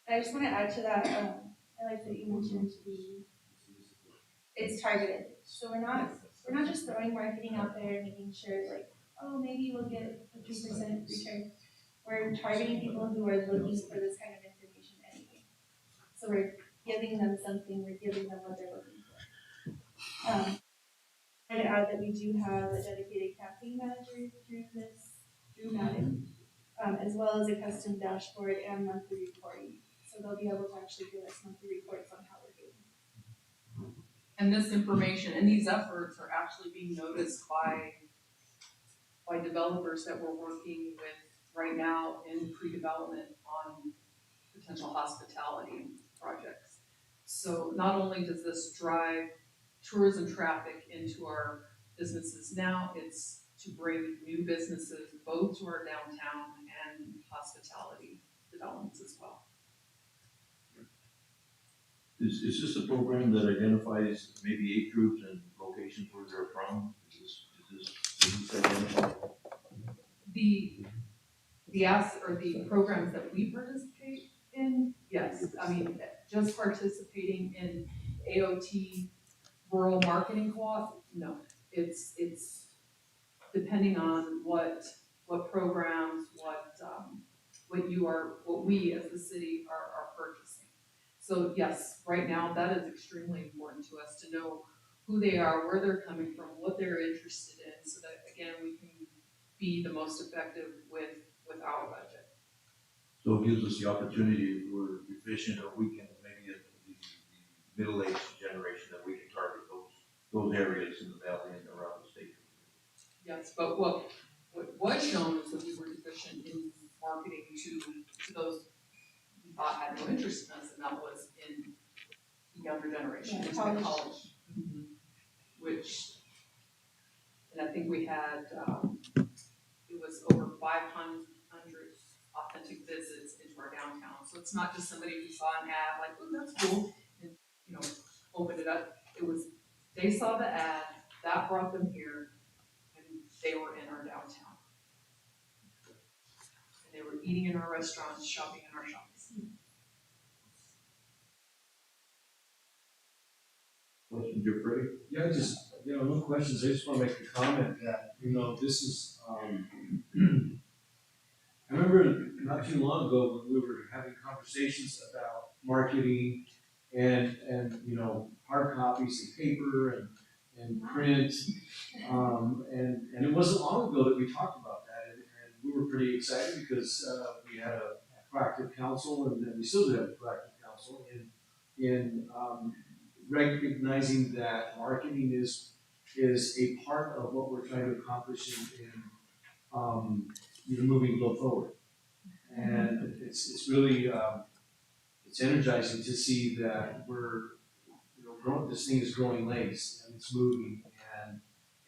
I just want to add to that. I like that you mentioned it's targeted. So we're not just throwing marketing out there and making sure maybe we'll get a 3% return. We're targeting people who are looking for this kind of information anyway. So we're giving them something, we're giving them what they're looking for. I'd add that we do have a dedicated campaign manager through Madden, as well as a custom dashboard and monthly reporting. So they'll be able to actually give us monthly reports on how we're doing. And this information and these efforts are actually being noticed by developers that we're working with right now in pre-development on potential hospitality projects. So not only does this drive tourism traffic into our businesses. Now it's to bring new businesses both to our downtown and hospitality developments as well. Is this a program that identifies maybe age groups and locations where they're from? Is this identified? The programs that we participate in, yes, I mean, just participating in AOT rural marketing co-op, no. It's depending on what programs, what we as the city are purchasing. So yes, right now, that is extremely important to us to know who they are, where they're coming from, what they're interested in, so that again, we can be the most effective with our budget. So it gives us the opportunity, if we're efficient, or we can, maybe the middle-aged generation, that we can target those areas in the valley and around the state. Yes, but what was shown is that we were deficient in marketing to those who thought had no interest in us, and that was in the younger generation, Yeah, into the college. Which, and I think we had, it was over 500 authentic visits into our downtown. So it's not just somebody who saw an ad like, oh, that's cool, and, opened it up. It was, they saw the ad, that brought them here, and they were in our downtown. And they were eating in our restaurants, shopping in our shops. Questions, you're Freddie? Yeah, no questions. I just want to make a comment that, this is, I remember not too long ago when we were having conversations about marketing and hard copies and paper and print. And it wasn't long ago that we talked about that, and we were pretty excited because we had a proactive council, and we still do have a proactive council in recognizing that marketing is a part of what we're trying to accomplish in moving the forward. And it's really it's energizing to see that we're growing. This thing is growing legs and it's moving,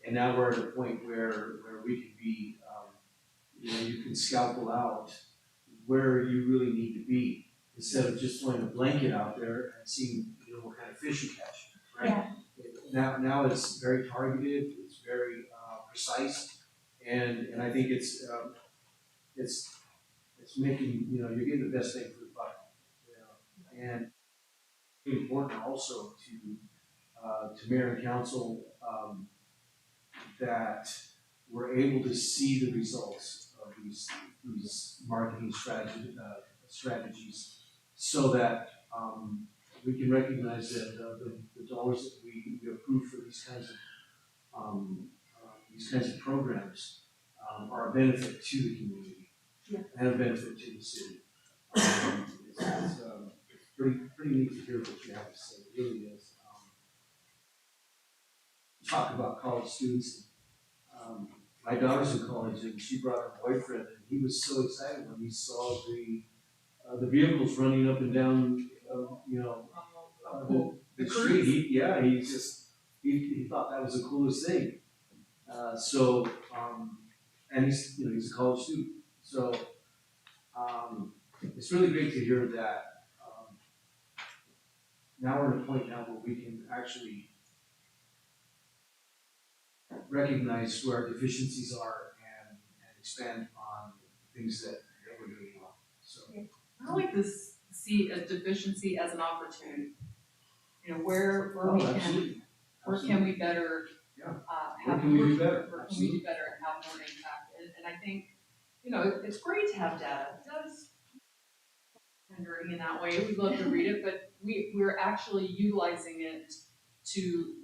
and now we're at a point where we can be you can scalpel out where you really need to be instead of just throwing a blanket out there and seeing what kind of fish you catch. Right? Yeah. Now it's very targeted. It's very precise, and I think it's making you're getting the best thing for the buck. And it's important also to mayor and council that we're able to see the results of these marketing strategies, so that we can recognize that the dollars that we approve for these kinds of programs are a benefit to the community and a benefit to the city. It's pretty neat to hear what you have to say. It really is. Talk about college students. My daughter's in college, and she brought her boyfriend, and he was so excited when he saw the vehicles running up and down, the street. He thought that was the coolest thing. And he's a college student. So it's really great to hear that. Now we're at a point now where we can actually recognize where our deficiencies are and expand on things that we're doing well. So I like to see a deficiency as an opportunity. Where can we better where can we do better? Where can we do better and have more impact? And I think it's great to have data. Data's rendering in that way. We love to read it, but we're actually utilizing it to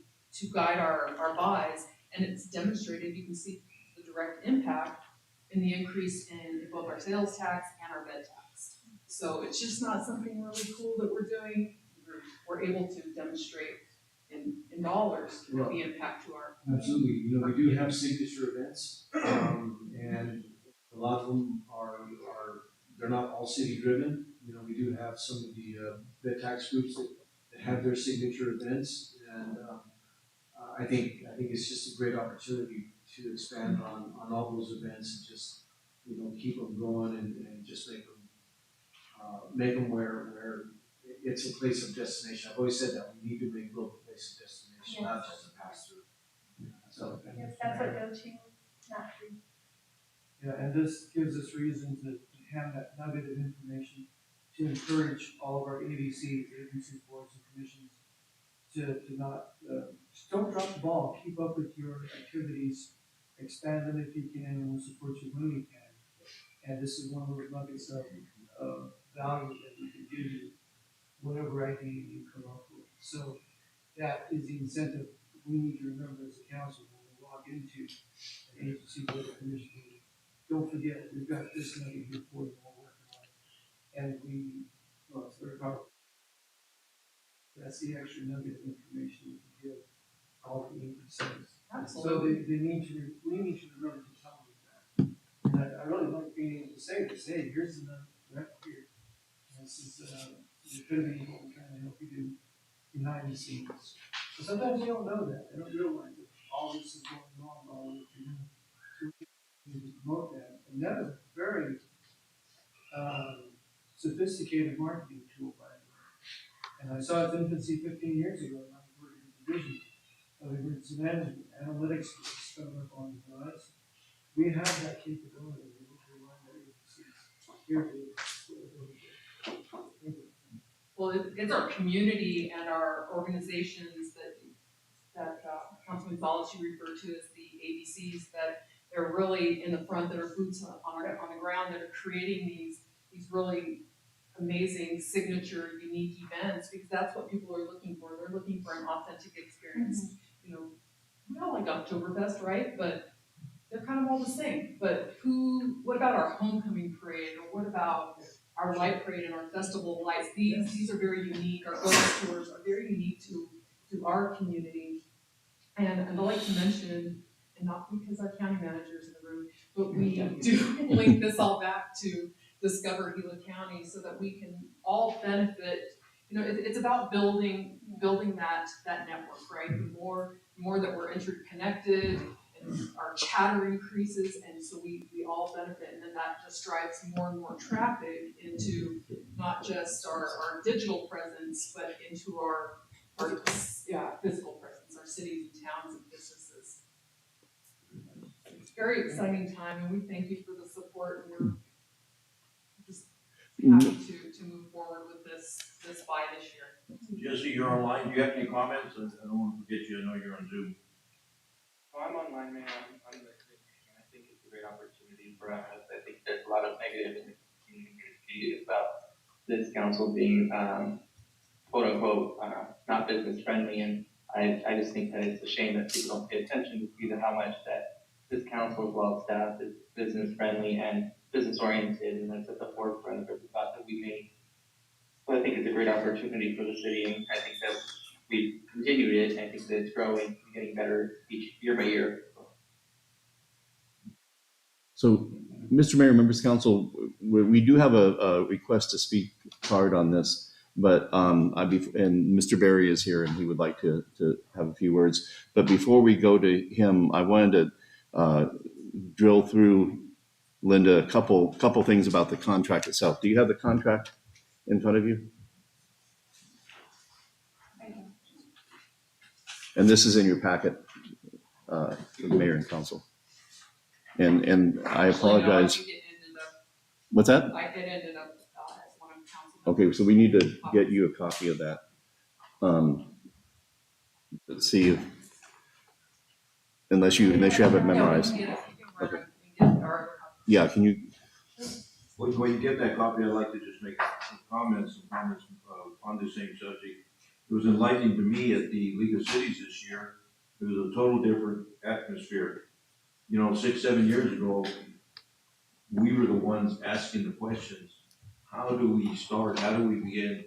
guide our buys, and it's demonstrated. You can see the direct impact in the increase in both our sales tax and our bed tax. So it's just not something really cool that we're doing. We're able to demonstrate in dollars the impact to our. Absolutely. We do have signature events, and a lot of them they're not all city driven. We do have some of the bed tax groups that have their signature events, and I think it's just a great opportunity to expand on all those events and just, you know, keep them going and just make them where it's a place of destination. I've always said that we need to make Grove a place of destination, not just a pass through. So, Yes, that's what go-to, not free. Yeah, and this gives us reason to have that nugget of information to encourage all of our ABCs, agencies, boards, and commissions to not, just don't drop the ball, keep up with your activities, expand them if you can, and we'll support you when we can. And this is one of those nuggets of value that we can give you, whatever idea you come up with. So that is the incentive we need to remember as a council when we log into an agency, board, or commission meeting. Don't forget, we've got this nugget here for you, we're working on it. And well, it's very powerful. That's the extra nugget of information we can give all the agencies. So we need to remember to tell them that. And I really like being able to say this, hey, here's the nugget right here. This is the epitome of what we're trying to help you do behind the scenes. So sometimes you don't know that, they don't realize that all this is going on, all what you're doing. So we need to promote that, and that is a very sophisticated marketing tool, by the way. And I saw its infancy 15 years ago when I was working in the division of emergency management. Analytics was coming up on the horizon. We have that capability, we need to remind our agencies, here it is. Well, it's our community and our organizations that Councilman Salas, you refer to as the ABCs, that they're really in the front, that are boots on the ground, that are creating these really amazing signature, unique events, because that's what people are looking for. They're looking for an authentic experience. You know, we all like Oktoberfest, right? But they're kind of all the same. But what about our homecoming parade, or what about our light parade and our festival of lights? These are very unique. Our ghost tours are very unique to our community. And I'd like to mention, and not because our county manager's in the room, but we do link this all back to Discover Gila County so that we can all benefit. You know, it's about building that network, right? The more that we're interconnected, and our chatter increases, and so we all benefit, and then that just drives more and more traffic into not just our digital presence, but into our physical presence, our cities and towns and businesses. It's a very exciting time, and we thank you for the support, and we're just happy to move forward with this by this year. Jesse, you're online, do you have any comments? I don't want to forget you, I know you're on Zoom. Well, I'm online, man. I'm the community, and I think it's a great opportunity for us. I think there's a lot of negative in the community about this council being, quote unquote, not business friendly. And I just think that it's a shame that people don't pay attention to see how much that this council is well staffed, is business friendly and business oriented, and that's at the forefront of every thought that we make. So I think it's a great opportunity for the city, and I think that we've continued it, and I think that it's growing and getting better each year by year. So, Mr. Mayor, members of council, we do have a request to speak card on this, but and Mr. Berry is here and he would like to have a few words. But before we go to him, I wanted to drill through, Linda, a couple things about the contract itself. Do you have the contract in front of you? And this is in your packet, for the mayor and council. And I apologize. What's that? It ended up as one of council. Okay, so we need to get you a copy of that. Let's see, unless you have it memorized. Okay. Yeah, can you? When you get that copy, I'd like to just make some comments on the same subject. It was enlightening to me at the League of Cities this year. It was a total different atmosphere. You know, 6-7 years ago, we were the ones asking the questions. How do we start? How do we begin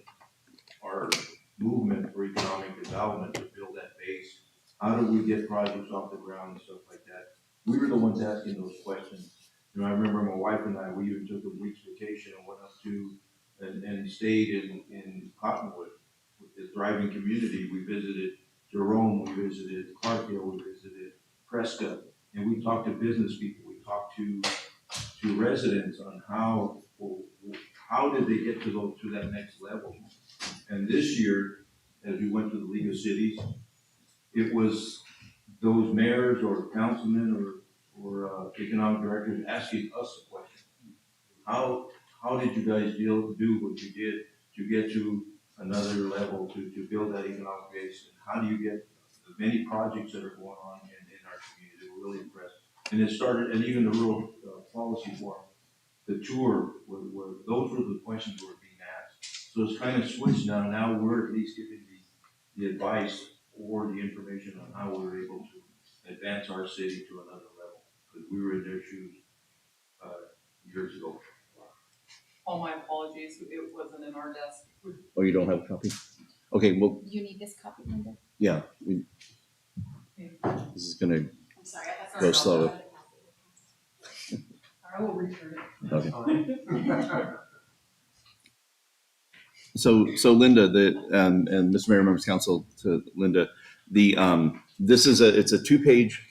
our movement for economic development to build that base? How do we get projects off the ground and stuff like that? We were the ones asking those questions. You know, I remember my wife and I, we even took a week's vacation and went up to and stayed in Cottonwood with the thriving community. We visited Jerome, we visited Clarkdale, we visited Prescott, and we talked to business people, we talked to residents on how did they get to that next level? And this year, as we went to the League of Cities, it was those mayors or councilmen or economic directors asking us a question. How did you guys do what you did to get to another level, to build that economic base? And how do you get the many projects that are going on in our community? We're really impressed. And it started, and even the rural policy forum, the tour, where those were the questions that were being asked. So it's kind of switched now. Now we're at least giving the advice or the information on how we were able to advance our city to another level. Because we were in their shoes years ago. All my apologies, it wasn't in our desk. Oh, you don't have a copy? Okay, well, You need this copy, Linda? yeah, this is gonna I'm sorry. go slow. I will return it. Okay. So Linda, and Mr. Mayor, members of council, to Linda, this is it's a two-page,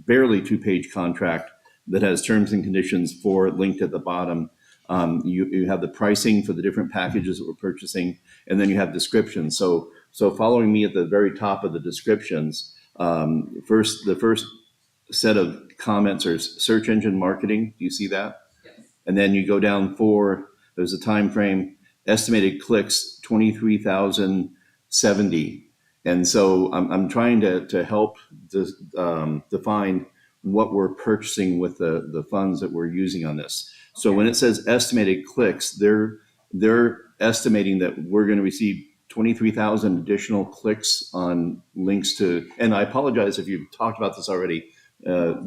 barely two-page contract that has terms and conditions linked at the bottom. You have the pricing for the different packages that we're purchasing, and then you have descriptions. So following me at the very top of the descriptions, the first set of comments are search engine marketing. Do you see that? Yes. And then you go down there's a time frame, estimated clicks, 23,070. And so I'm trying to help define what we're purchasing with the funds that we're using on this. So when it says estimated clicks, they're estimating that we're going to receive 23,000 additional clicks on links to, and I apologize if you've talked about this already, but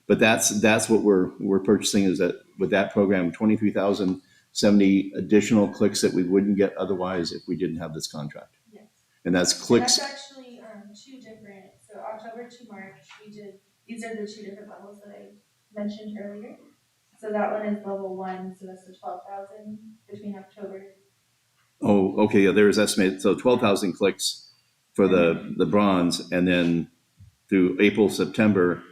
that's what we're purchasing, is that with that program, 23,070 additional clicks that we wouldn't get otherwise if we didn't have this contract. Yes. And that's And clicks. that's actually two different, so October to March, these are the two different levels that I mentioned earlier. So that one is level 1, so that's the 12,000 between October. Oh, okay, yeah, there is estimated, so 12,000 clicks for the bronze, and then through April, September,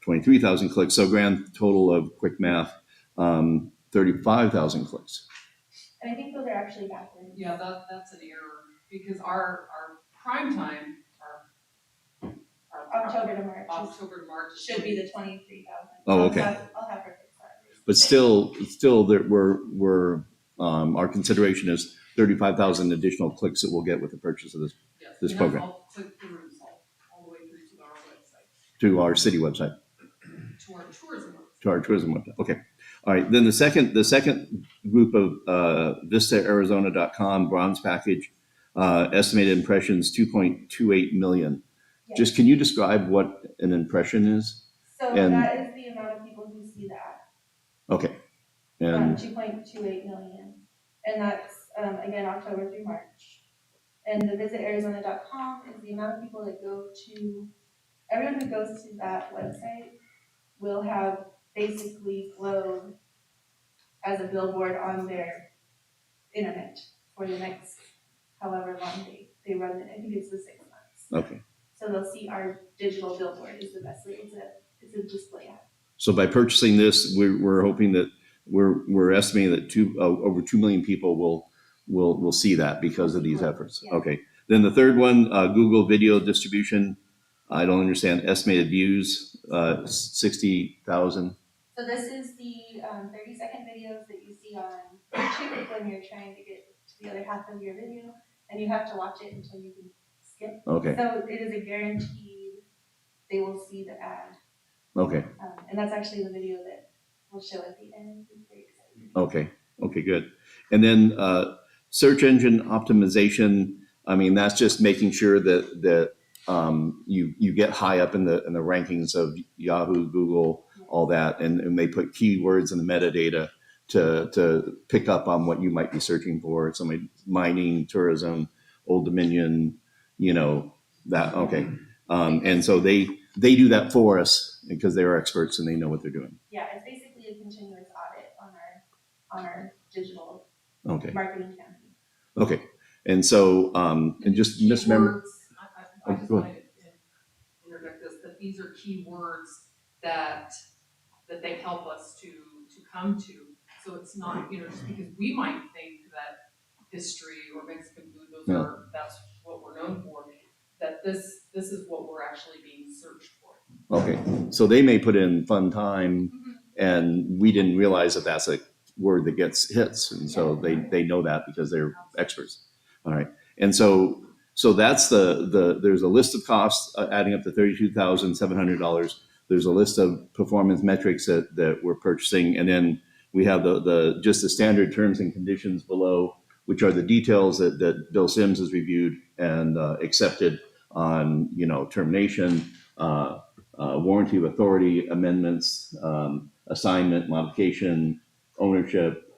23,000 clicks. So grand total of quick math, 35,000 clicks. And I think those are actually backwards. Yeah, that's an error, because our prime time, our October to March October to March should be the 23,000. Oh, okay. I'll have her fix that. But still we're our consideration is 35,000 additional clicks that we'll get with the purchase of this Yes, program. All click-throughs all the way through to our website, to our city website, to our tourism website. to our tourism website. Okay. All right. Then the second group of VistaArizona.com bronze package, estimated impressions 2.28 million. Yes. Just can you describe what an impression is? So and- that is the amount of people who see that. Okay. And 2.28 million. And that's, again, October through March. And the visitarizona.com is the amount of people that everyone who goes to that website will have basically flowed as a billboard on their internet for the next however long they run it. I think it's the 6 months. okay. So they'll see our digital billboard is the best way. It's a display ad. So by purchasing this, we're hoping that we're estimating that over 2 million people will see that because of these efforts. Yeah. Okay. Then the third one, Google video distribution. I don't understand. Estimated views, 60,000. So this is the 30-second videos that you see on YouTube when you're trying to get to the other half of your video, and you have to watch it until you can skip. Okay. So it is a guaranteed, they will see the ad. Okay. And that's actually the video that we'll show at the end. It's very exciting. Okay. Okay, good. And then search engine optimization. I mean, that's just making sure that you get high up in the rankings of Yahoo, Google, all that, and they put keywords in the metadata to pick up on what you might be searching for. Somebody mining, tourism, Old Dominion, that. Okay. And so they do that for us because they're experts and they know what they're doing. Yeah, it's basically a continuous audit on our digital Okay. marketing campaign. Okay. And so, and just Key misremember. words, I just Go wanted to interject this, that these are key words that they help us to come to. So it's not, just because we might think that history or Mexican food, that's what we're known for, that this is what we're actually being searched for. Okay, so they may put in fun time, and we didn't realize that that's a word that gets hits, and so they know that because they're experts. All right, and so that's there's a list of costs adding up to $32,700. There's a list of performance metrics that we're purchasing, and then we have the just the standard terms and conditions below, which are the details that Bill Sims has reviewed and accepted on termination. Warranty of authority amendments, assignment, modification, ownership,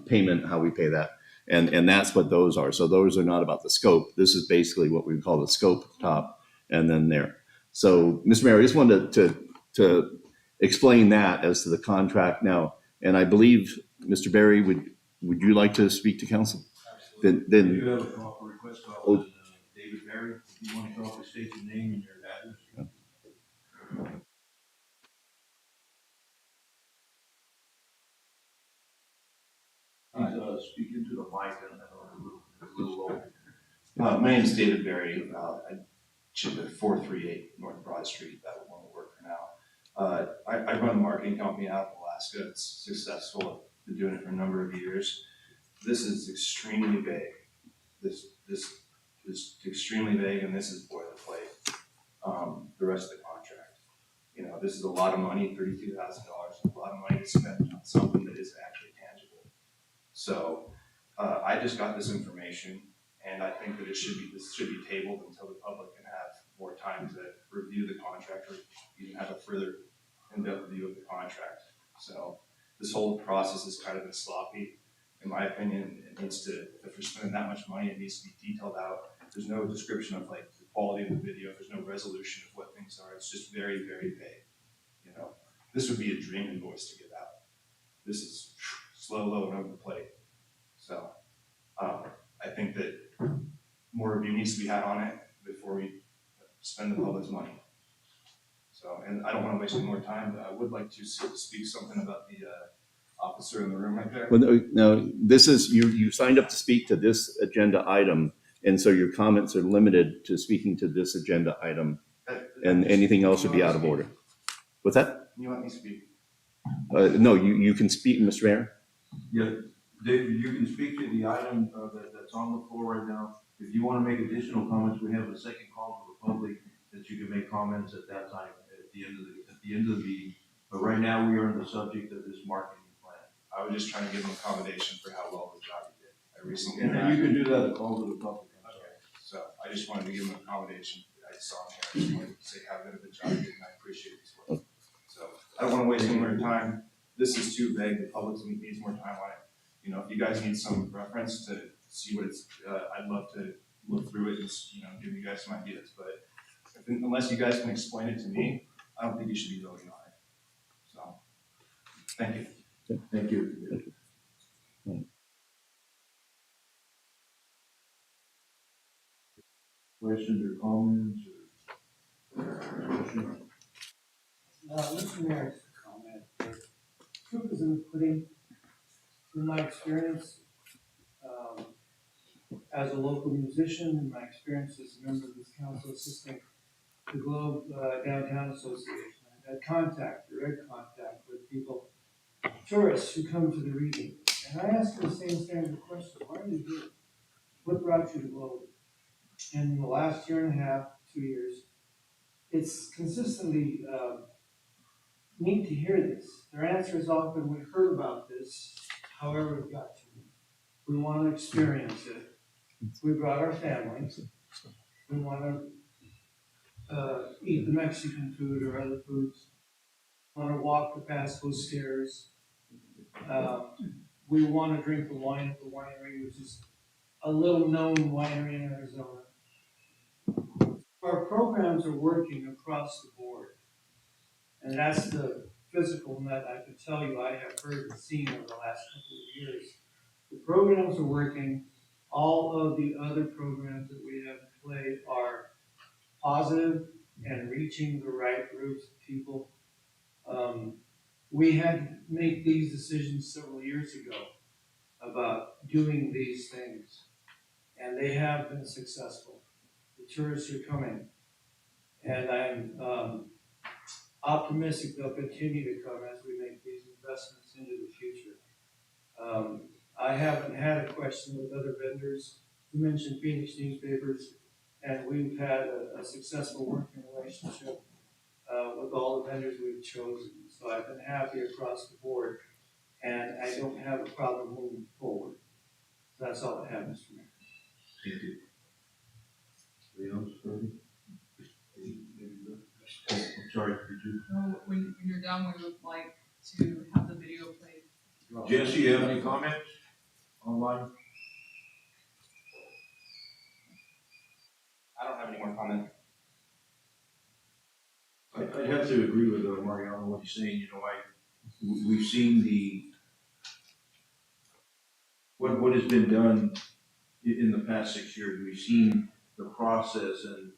payment, how we pay that. And that's what those are. So those are not about the scope. This is basically what we call the scope top and then there. So, Mr. Mayor, I just wanted to explain that as to the contract now. And I believe, Mr. Berry, would you like to speak to council? Absolutely. Then You have a call for request call, David Berry. If you want to call, state your name and your address. Please speak into the mic and a little low. My name is David Berry. I live at 438 North Broad Street. That would want to work for now. I run a marketing company out of Alaska. It's successful. I've been doing it for a number of years. This is extremely vague. This is extremely vague, and this is boilerplate. The rest of the contract. This is a lot of money, $32,000, a lot of money to spend on something that isn't actually tangible. So I just got this information, and I think that this should be tabled until the public can have more time to review the contract or even have a further in-depth view of the contract. So this whole process is kind of been sloppy. In my opinion, it needs to, if we're spending that much money, it needs to be detailed out. There's no description of like the quality of the video. There's no resolution of what things are. It's just very, very vague. This would be a dream invoice to get out. This is slow, low, and over the plate. So I think that more review needs to be had on it before we spend the public's money. So, and I don't want to waste any more time, but I would like to speak something about the officer in the room right there. Well, no, this is, you signed up to speak to this agenda item, and so your comments are limited to speaking to this agenda item, and anything else would be out of order. What's that? Can you let me speak? No, you can speak, Mr. Mayor. Yeah, David, you can speak to the item that's on the floor right now. If you want to make additional comments, we have a second call to the public that you can make comments at that time at the end of the meeting. But right now, we are on the subject of this marketing plan. I was just trying to give him accommodation for how well the job he did. I recently And you can do that at call to the public. Okay, so I just wanted to give him accommodation. I saw him here. I just wanted to say how good of a job he did, and I appreciate his work. So I don't want to waste any more time. This is too vague. The public needs more time on it. If you guys need some reference to see what it's, I'd love to look through it and give you guys some ideas. But unless you guys can explain it to me, I don't think you should be voting on it. So, thank you. Thank you. Questions or comments or discussion? Mr. Mayor, just a comment. Proof is in the pudding. In my experience, as a local musician, and my experience as a member of this council assisting the Globe Downtown Association, I've had direct contact with people, tourists who come to the reading. And I ask them the same standard question: why are you here? What brought you to Globe? And in the last year and a half, 2 years, it's consistently neat to hear this. Their answer is often, we heard about this, however it got to me. We want to experience it. We brought our families. We want to eat the Mexican food or other foods. We want to walk the Pasco stairs. We want to drink the wine at the winery, which is a little known winery in Arizona. Our programs are working across the board. And that's the physical that I can tell you I have heard and seen over the last couple of years. The programs are working all of the other programs that we have in play are positive and reaching the right groups of people. We had to make these decisions several years ago about doing these things, and they have been successful. The tourists are coming, and I'm optimistic they'll continue to come as we make these investments into the future. I haven't had a question with other vendors. You mentioned Phoenix newspapers, and we've had a successful working relationship with all the vendors we've chosen. So I've been happy across the board, and I don't have a problem moving forward. That's all I have, Mr. Mayor. Thank you. Anybody else, Brody? I'm sorry, did you? No, when you're done, we would like to have the video played. Jesse, you have any comments online? I don't have any more comments. I'd have to agree with Mariano, what he's saying, you know, we've seen what has been done in the past 6 years. We've seen the process and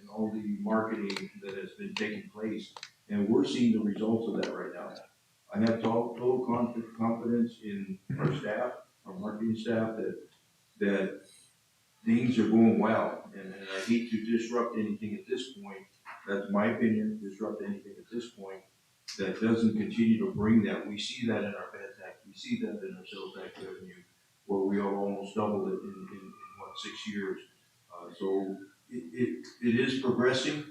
all the marketing that has been taking place, and we're seeing the results of that right now. I have total confidence in our staff, our marketing staff, that things are going well, and I hate to disrupt anything at this point. That's my opinion, disrupt anything at this point that doesn't continue to bring that. We see that in our bed tax, we see that in our sales tax revenue, where we have almost doubled it in 6 years. So it is progressing.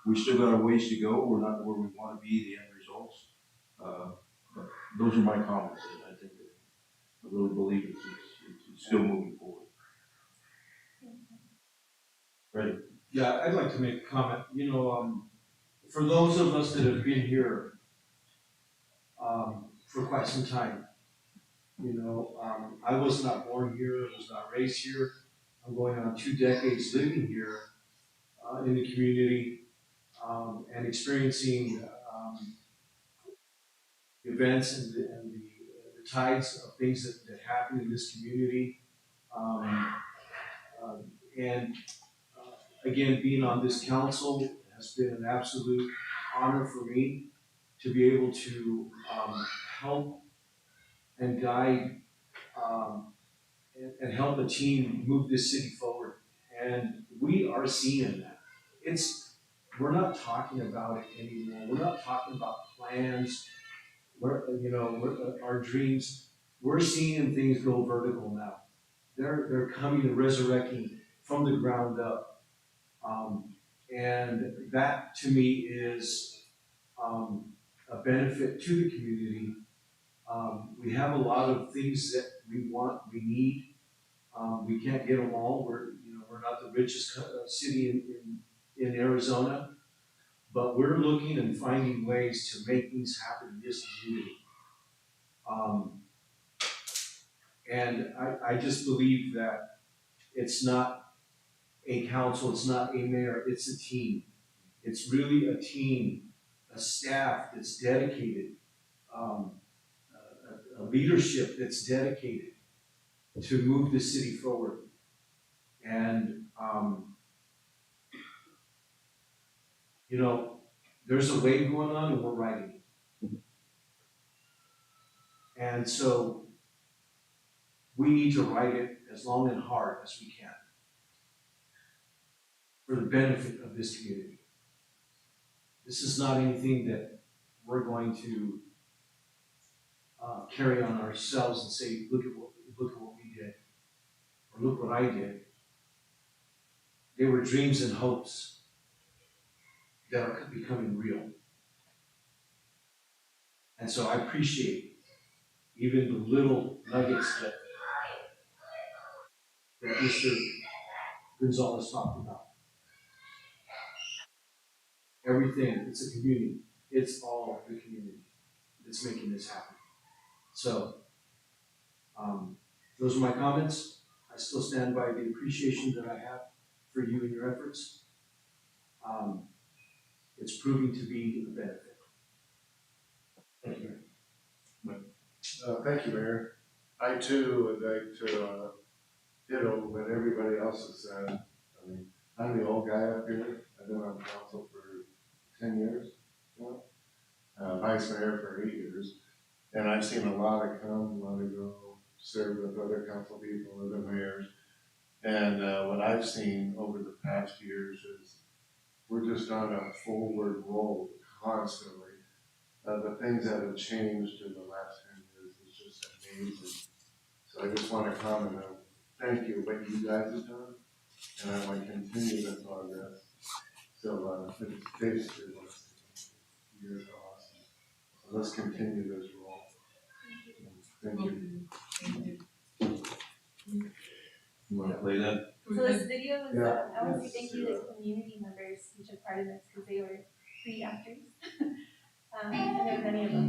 We still got a ways to go. We're not where we want to be, the end results. But those are my comments, and I think that I really believe it's still moving forward. Ready? Yeah, I'd like to make a comment. You know, for those of us that have been here for quite some time, you know, I was not born here, I was not raised here. I'm going on 2 decades living here in the community and experiencing events and the tides of things that happen in this community. Again, being on this council has been an absolute honor for me to be able to help and guide and help a team move this city forward. And we are seeing that. We're not talking about it anymore. We're not talking about plans, our dreams. We're seeing things go vertical now. They're coming and resurrecting from the ground up. And that to me is a benefit to the community. We have a lot of things that we want, we need. We can't get them all. We're not the richest city in Arizona, but we're looking and finding ways to make things happen in this community. And I just believe that it's not a council, it's not a mayor, it's a team. It's really a team, a staff that's dedicated, a leadership that's dedicated to move the city forward. And, there's a wave going on and we're riding it. And so we need to ride it as long and hard as we can for the benefit of this community. This is not anything that we're going to carry on ourselves and say, look at what we did, or look what I did. They were dreams and hopes that are becoming real. And so I appreciate even the little nuggets that Mr. Gonzalez talked about. Everything, it's a community. It's all the community that's making this happen. So, those are my comments. I still stand by the appreciation that I have for you and your efforts. It's proving to be a benefit. Thank you. Thank you, Mayor. I too would like to ditto what everybody else has said. I mean, I'm the old guy up here. I've been on council for 10 years, you know, vice mayor for 8 years. And I've seen a lot of come, a lot of go, serve with other council people, other mayors. And what I've seen over the past years is we're just on a forward roll constantly. The things that have changed in the last 10 years is just amazing. So I just want to comment on, thank you, what you guys have done, and I want to continue the progress. So it's basically what you guys are awesome. So let's continue this role. Thank you. You wanna play that? So this video is, Yeah. I want to say thank you to the community members who took part in this because they were free actors. And there were many of them.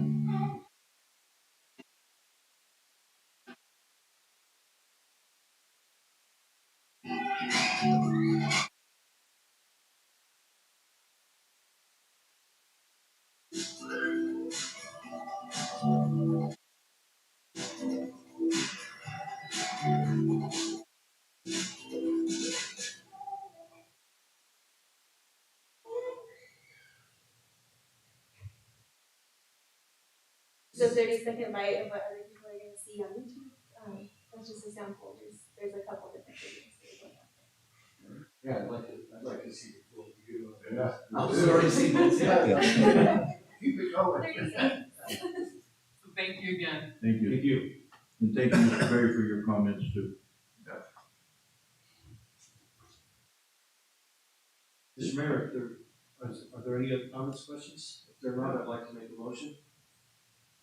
The 30-second bite of what other people are going to see on YouTube. That's just a sample. There's a couple different videos. Yeah, I'd like to see the full view of it. Yeah. I've already seen it, yeah. Keep it going. 30 seconds. So thank you again. Thank you. Thank you. And thank you, Mr. Berry, for your comments too. Mr. Mayor, are there any other comments, questions? If there are not, I'd like to make a motion.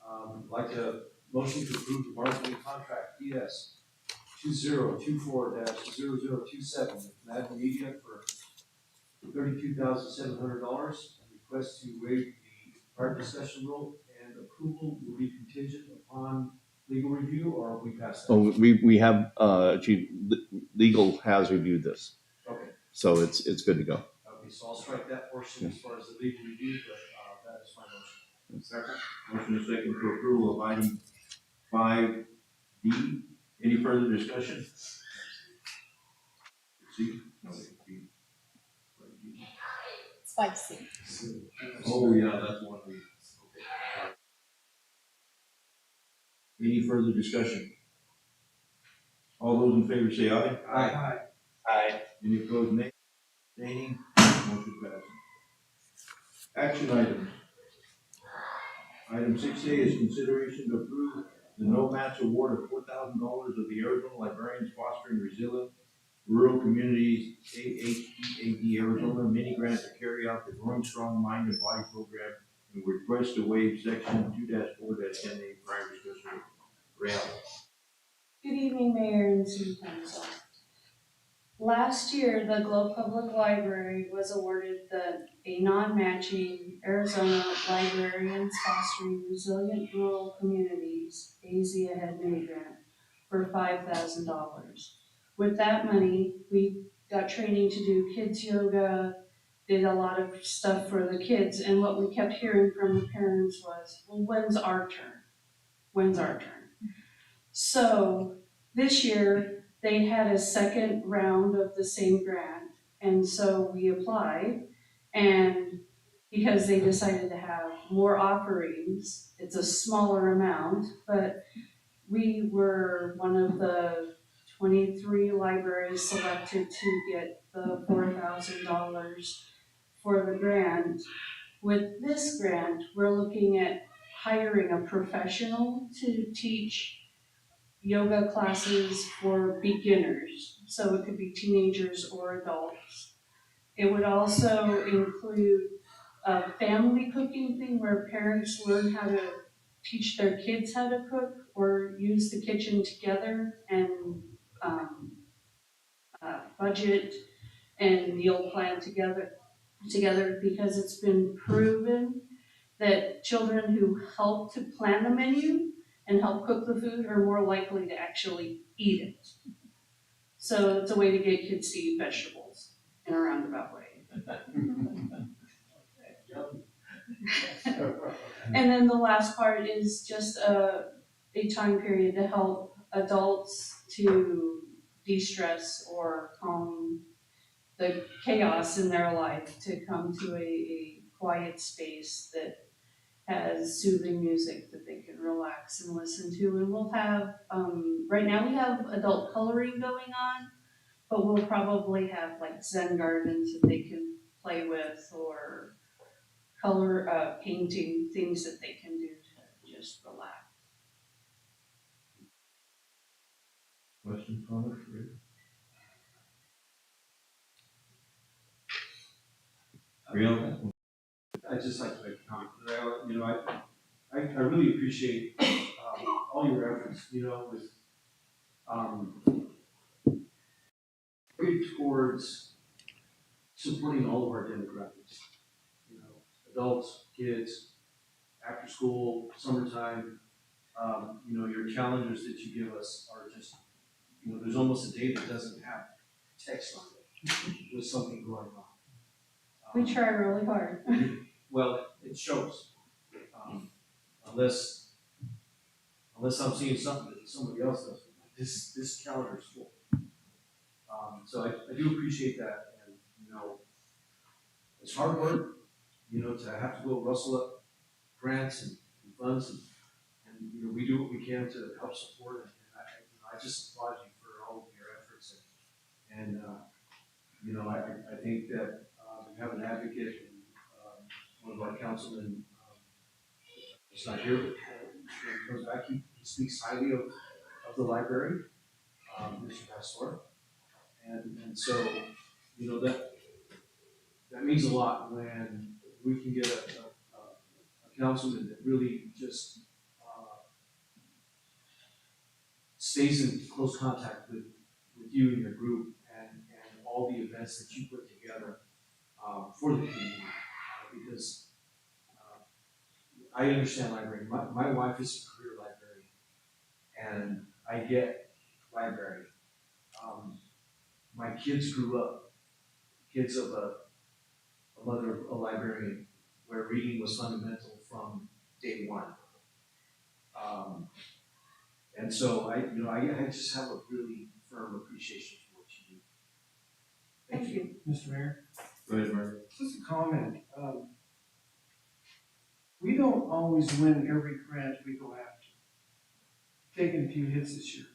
I'd like to motion to approve the marketing contract PS 2024-0027 with Madden Media for $32,700. Request to waive the prior discussion rule and approval will be contingent upon legal review, or are we past that? Oh, we have, legal has reviewed this, Okay. so it's good to go. Okay, so I'll strike that portion as far as the legal review, but that is my motion. Second. Motion is second for approval of item 5D. Any further discussion? C? No, D. It's 5C. Oh, yeah, that's one we, okay. Any further discussion? All those in favor say aye. Aye. Aye. Any opposed, nay? Abstaining? Motion passes. Action items. Item 6A is consideration to approve the no match award of $4,000 of the Arizona Librarians Fostering Resilient Rural Communities AHEAD Arizona mini grant to carry out the Growing Strong Mind and Body program and request to waive section 2-4-10A prior discussion with Rayl. Good evening, Mayor and City Council. Last year, the Globe Public Library was awarded a non-matching Arizona Librarians Fostering Resilient Rural Communities AZA mini grant for $5,000. With that money, we got training to do kids yoga, did a lot of stuff for the kids, and what we kept hearing from the parents was, well, when's our turn? When's our turn? So this year, they had a second round of the same grant, and so we applied, and because they decided to have more offerings, it's a smaller amount, but we were one of the 23 libraries selected to get the $4,000 for the grant. With this grant, we're looking at hiring a professional to teach yoga classes for beginners, so it could be teenagers or adults. It would also include a family cooking thing where parents learn how to teach their kids how to cook or use the kitchen together and budget and meal plan together because it's been proven that children who help to plan the menu and help cook the food are more likely to actually eat it. So it's a way to get kids to eat vegetables in a roundabout way. And then the last part is just a time period to help adults to de-stress or calm the chaos in their life, to come to a quiet space that has soothing music that they can relax and listen to. And we'll have, right now we have adult coloring going on, but we'll probably have like Zen gardens that they can play with, or color, painting, things that they can do to just relax. Questions, comments, Rick? Real? I'd just like to make a comment. You know, I really appreciate all your efforts, you know, with towards supporting all of our demographics. You know, adults, kids, after school, summertime. You know, your calendars that you give us are just, you know, there's almost a day that doesn't have text on it with something going on. We try really hard. Well, it shows. Unless I'm seeing something that somebody else does. This calendar is full. So I do appreciate that, and you know, it's hard work, you know, to have to go rustle up grants and funds, and you know, we do what we can to help support it. And I just applaud you for all of your efforts, and you know, I think that we have an advocate, and one of our councilmen, he's not here, but he comes back, he speaks highly of the library, Mr. Pastor. And so, you know, that means a lot when we can get a councilman that really just stays in close contact with you and your group, and all the events that you put together for the community. Because I understand library. My wife is a career librarian, and I get library. My kids grew up kids of a mother, a librarian, where reading was fundamental from day one. And so I just have a really firm appreciation for what you do. Thank you. Mr. Mayor, Go ahead, Mark. just a comment. We don't always win every grant we go after. Taken a few hits this year.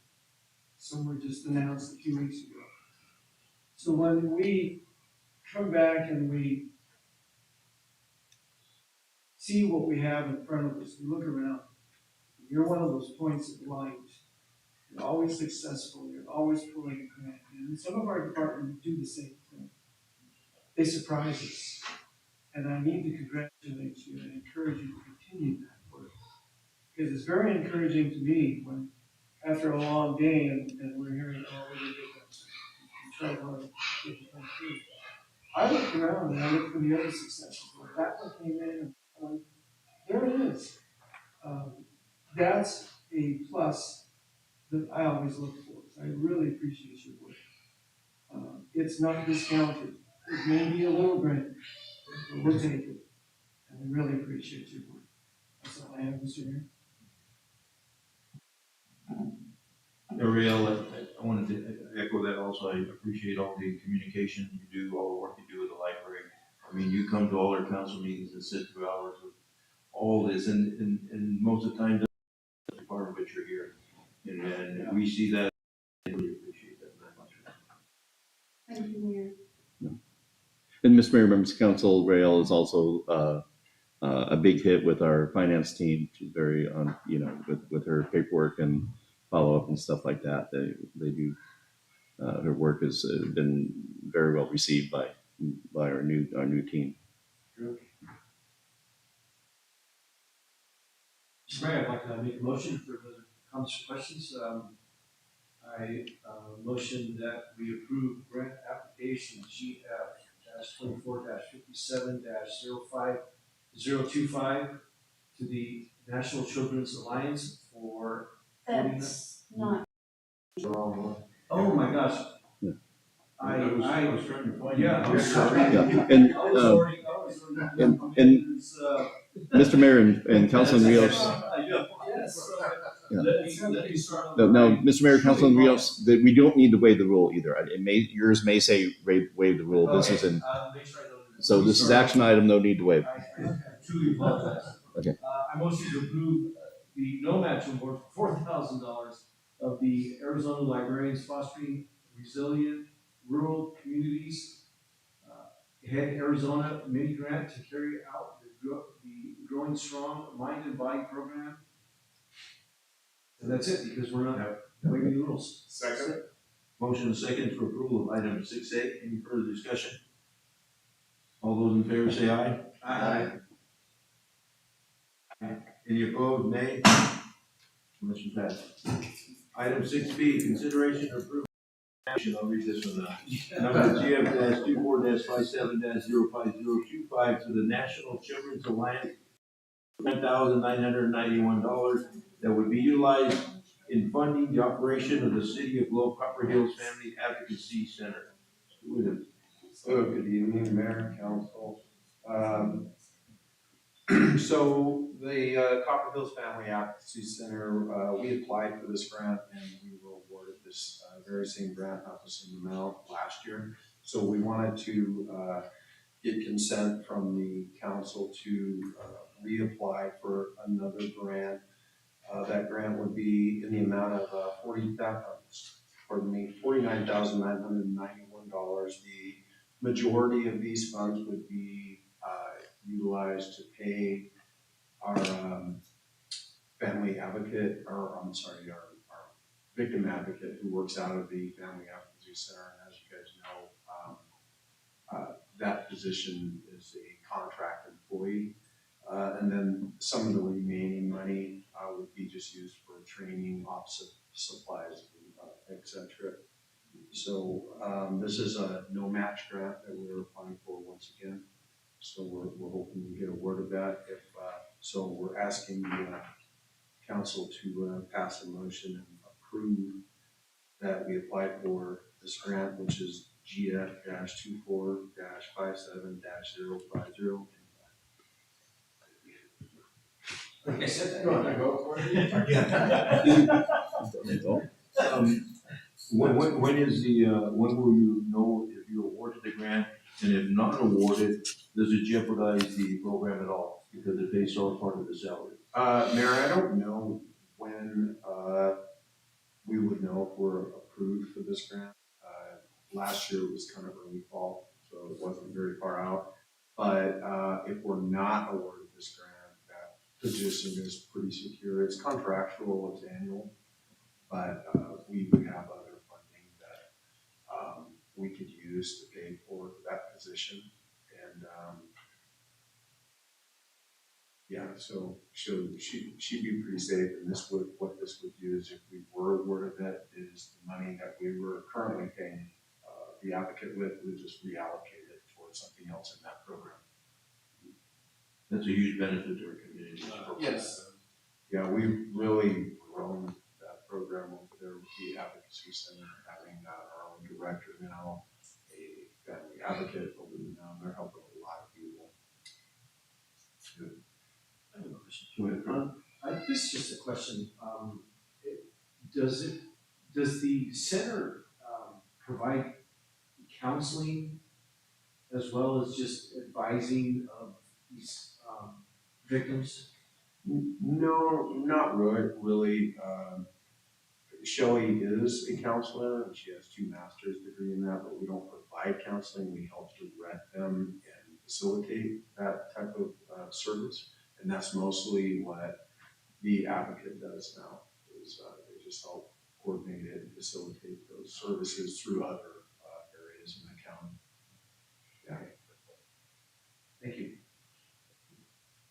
Some were just announced a few weeks ago. So when we come back and we see what we have in front of us, we look around. You're one of those points of light. You're always successful. You're always pulling a grant. And some of our departments do the same thing. They surprise us. And I need to congratulate you and encourage you to continue that work. Because it's very encouraging to me when, after a long day, and we're hearing, oh, we didn't get that. Try hard to get it done through. I look around and I look for the other successes. Like that one came in, and there it is. That's a plus that I always look for. So I really appreciate your work. It's not discounted. It may be a little grant, but we'll take it. And we really appreciate your work. That's all I have, Mr. Mayor. Ariel, I wanted to echo that also. I appreciate all the communication you do, all the work you do with the library. I mean, you come to all our council meetings and sit through hours of all this, and most of the time, that's part of what you're here. And we see that, and we appreciate that very much. Thank you, Mayor. And Mr. Mayor, members of council, Rael is also a big hit with our finance team. She's very on, you know, with her paperwork and follow up and stuff like that. They do. Her work has been very well received by our new team. Mr. Mayor, I'd like to make a motion for the comments or questions. I motion that we approve grant application GF-24-57-05025 to the National Children's Alliance for. That's not. Oh my gosh. Yeah. I was trying to find. Yeah, I'm sorry. Yeah. And Mr. Mayor and Councilman Rios. Yes. Yeah. Let me start on No, the no, right. Mr. Mayor, Councilman Surely Rios, that we don't need to waive the rule either. It may, yours may say waive the rule. This Okay, is in, make sure I know this. so Let me this is start action on- item, no need to waive. I truly apologize. Okay. I motion to approve the no match award for $4,000 of the Arizona Librarians Fostering Resilient Rural Communities Head Arizona mini grant to carry out the Growing Strong Mind and Body program. And that's it, because we're not waiving the rules. Second. Motion and second for approval of item 6A. Any further discussion? All those in favor say aye. Aye. Any opposed, nay? Motion passed. Item 6B, consideration of approval. Action, I'll read this one out. Number GF-24-57-05025 to the National Children's Alliance, $10,991 that would be utilized in funding the operation of the City of Globe Copper Hills Family Advocacy Center. Williams. Hello, good evening, Mayor, Council. So the Copper Hills Family Advocacy Center, we applied for this grant and we were awarded this very same grant, not the same amount last year. So we wanted to get consent from the council to reapply for another grant. That grant would be in the amount of $49,991. The majority of these funds would be utilized to pay our family advocate, or I'm sorry, our victim advocate who works out of the Family Advocacy Center. And as you guys know, that position is a contract employee. And then some of the remaining money would be just used for training, office supplies, et cetera. So this is a no match grant that we're applying for once again. So we're hoping to get a word of that. If so, we're asking the council to pass a motion and approve that we apply for this grant, which is GF-24-57-050. Like I said, go ahead, go for it. When is the, when will you know if you're awarded the grant? And if not awarded, does it jeopardize the program at all? Because it pays all part of the salary. Mayor, I don't know when we would know if we're approved for this grant. Last year it was kind of early fall, so it wasn't very far out. But if we're not awarded this grant, that position is pretty secure. It's contractual, it's annual, but we would have other funding that we could use to pay for that position. And yeah, so she'd be pretty safe. And what this would do is, if we were awarded that, is the money that we were currently paying the advocate with, we just reallocate it towards something else in that program. That's a huge benefit to our community. Yes. Yeah, we've really grown that program over there with the advocacy center, having our own director now, a family advocate over there now. They're helping a lot of people. Good. I have a question. This is just a question. Does the center provide counseling as well as just advising of these victims? No, not really. Shelley is a counselor and she has 2 master's degree in that, but we don't provide counseling. We help direct them and facilitate that type of service. And that's mostly what the advocate does now, is they just help coordinate it and facilitate those services through other areas in the county. Yeah. Thank you.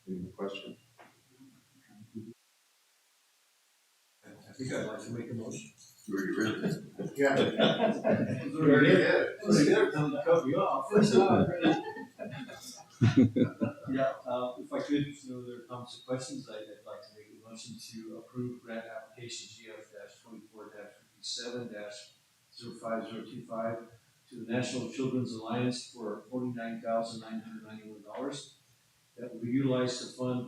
Any more questions? I think I'd like to make a motion. You already read it. Yeah. Already did. Time to cut me off. Yeah, if I could, no other comments or questions, I'd like to make a motion to approve grant application GF-24-57-05025 to the National Children's Alliance for $49,991 that will be utilized to fund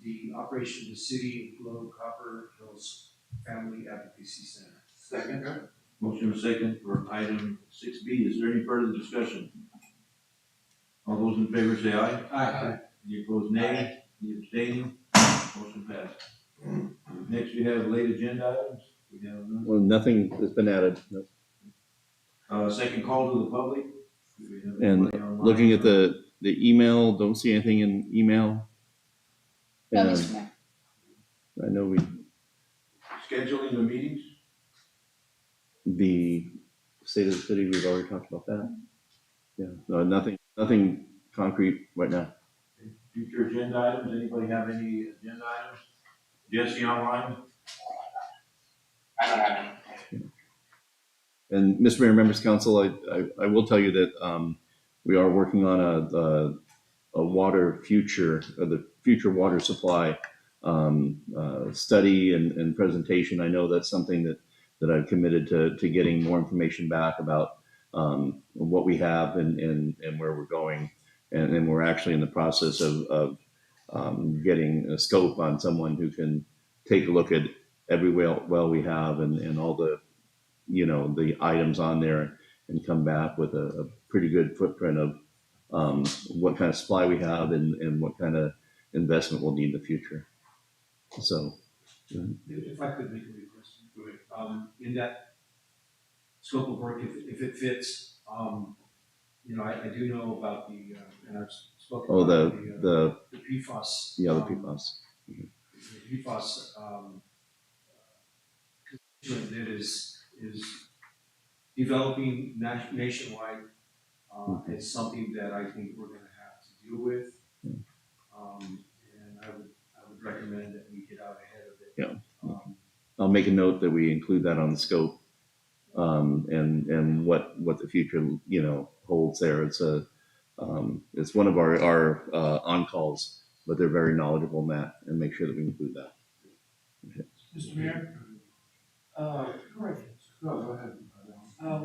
the the operation of the City of Globe Copper Hills Family Advocacy Center. Second. Motion and second for item 6B. Is there any further discussion? All those in favor say aye. Aye. Any opposed, nay? Any abstaining? Motion passed. Next, we have late agenda items. We have none. Well, nothing has been added. No. Second call to the public. Do we have And anybody online? looking at the email, don't see anything in email. No, And Mr. Mayor. I know Scheduling the meetings. the state of the city, we've already talked about that. Yeah, no, nothing concrete right now. Future agenda items. Anybody have any agenda items? Jesse online? I don't have any. And Mr. Mayor, members of council, I will tell you that we are working on a water future, the future water supply study and presentation. I know that's something that I've committed to getting more information back about what we have and where we're going. And we're actually in the process of getting a scope on someone who can take a look at every well we have and all the the items on there and come back with a pretty good footprint of what kind of supply we have and what kind of investment we'll need in the future. So, If I could make a request, in that scope of work, if it fits, I do know about the, and I've spoken about the PFAS. Yeah, the PFAS. The PFAS, that is developing nationwide. It's something that I think we're gonna have to deal with. And I would recommend that we get out ahead of it. Yeah. I'll make a note that we include that on the scope, and what the future holds there. It's one of our on calls, but they're very knowledgeable in that, and make sure that we include that. Okay. Mr. Mayor? Corrections. No, go ahead.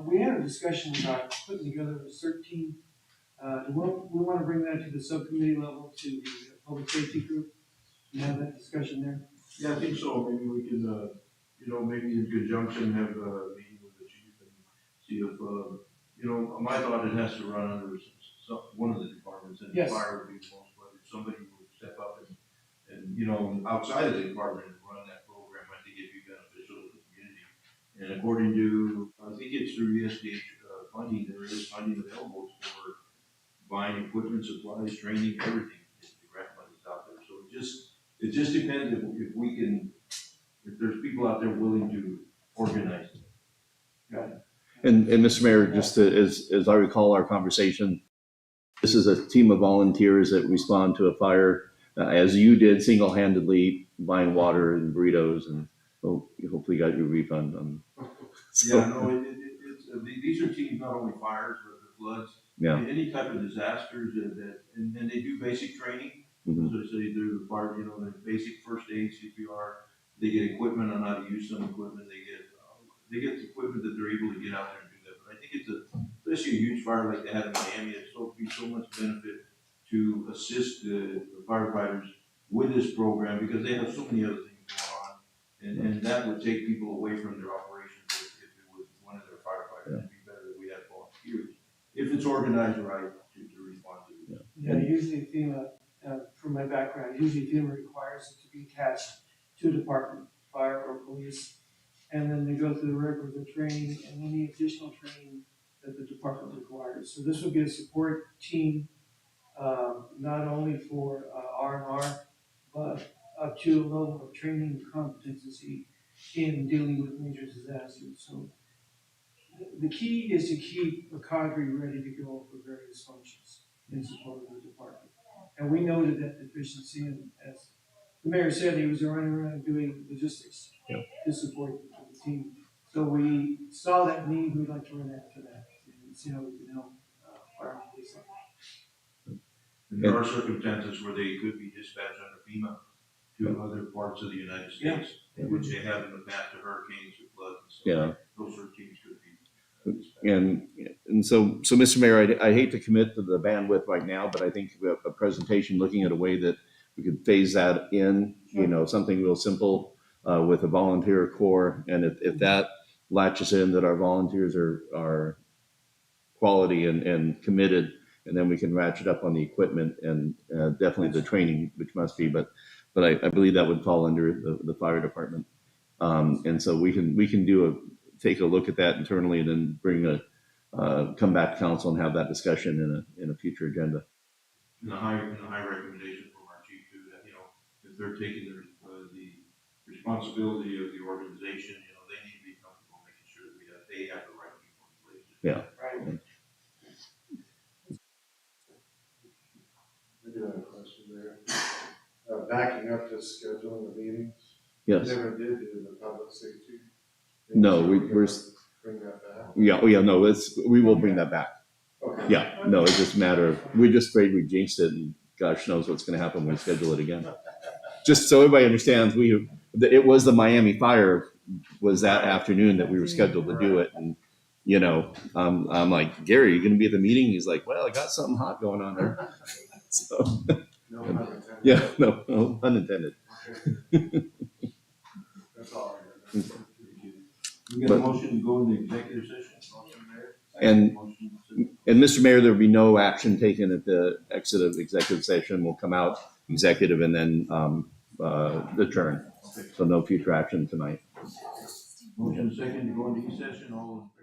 We had a discussion about putting together a CERT team. We want to bring that to the subcommittee level, to the public safety group, and have that discussion there. Yeah, I think so. Maybe we can, maybe in conjunction have a meeting with the chief and see if, my thought, it has to run under one of the departments, and Yes. fire would be the most, but if somebody would step up and outside of the department and run that program, I think it'd be beneficial to the community. And according to, I think it's through USDH funding, there is funding available for buying equipment, supplies, training, everything. The grant money's out there, so it just depends if there's people out there willing to organize it. Got it. And Mr. Mayor, just as I recall our conversation, this is a team of volunteers that respond to a fire, as you did, single-handedly buying water and burritos, and hopefully got your refund. Yeah, no, these are teams, not only fires, but the floods. Yeah. Any type of disasters and they do basic training. Mhm. So they do the fire, the basic first aid, CPR. They get equipment on how to use some equipment. They get the equipment that they're able to get out there and do that. But I think especially a huge fire like they had in Miami, it's be so much benefit to assist the firefighters with this program, because they have so many other things going on. And that would take people away from their operations if it was one of their firefighters. It'd be better if we had volunteers, if it's organized right, to respond to it. Yeah, usually FEMA, from my background, FEMA requires it to be attached to a department, fire or police. And then they go through the requisite training and any additional training that the department requires. So this would be a support team, not only for R&R, but up to a level of training and competency in dealing with major disasters. So the key is to keep a cadre ready to go for various functions in support of the department. And we noted that deficiency, and as the mayor said, he was running around doing logistics to support the team. So we saw that need, we'd like to run after that and see how we can help fire and police. And there are circumstances where they could be dispatched under FEMA to other parts of the United States, which they have in the past, to hurricanes, to floods, and so Yeah. those sort of teams could be. And so Mr. Mayor, I hate to commit to the bandwidth right now, but I think a presentation looking at a way that we could phase that in, you know, something real simple with a volunteer corps. And if that latches in, that our volunteers are quality and committed, and then we can ratchet up on the equipment and definitely the training, which must be, but I believe that would fall under the fire department. And so we can take a look at that internally and then bring come back to council and have that discussion in a future agenda. And the high recommendation from our chief too, that, you know, if they're taking the responsibility of the organization, you know, they need to be comfortable making sure that they have the right people in place. Yeah. Right. I do have a question there. Backing up to scheduling the meetings. Yes. Never did do the public safety. No, we're Bring that back. yeah, oh yeah, no, we will bring that back. Okay. Yeah, no, it's just a matter of, we're just afraid we jinxed it, and gosh knows what's gonna happen when we schedule it again. Just so everybody understands, it was the Miami fire was that afternoon that we were scheduled to do it, and, you know, I'm like, Gary, you gonna be at the meeting? He's like, well, I got something hot going on there. So, No pun intended. yeah, no, unintended. That's all I have. We got a motion to go into executive session. Motion there. And, Motion Mr. Mayor, there will be no action taken at the exit of executive session. We'll come out executive and then adjourn. So no future action tonight. second to go into E session, all in favor?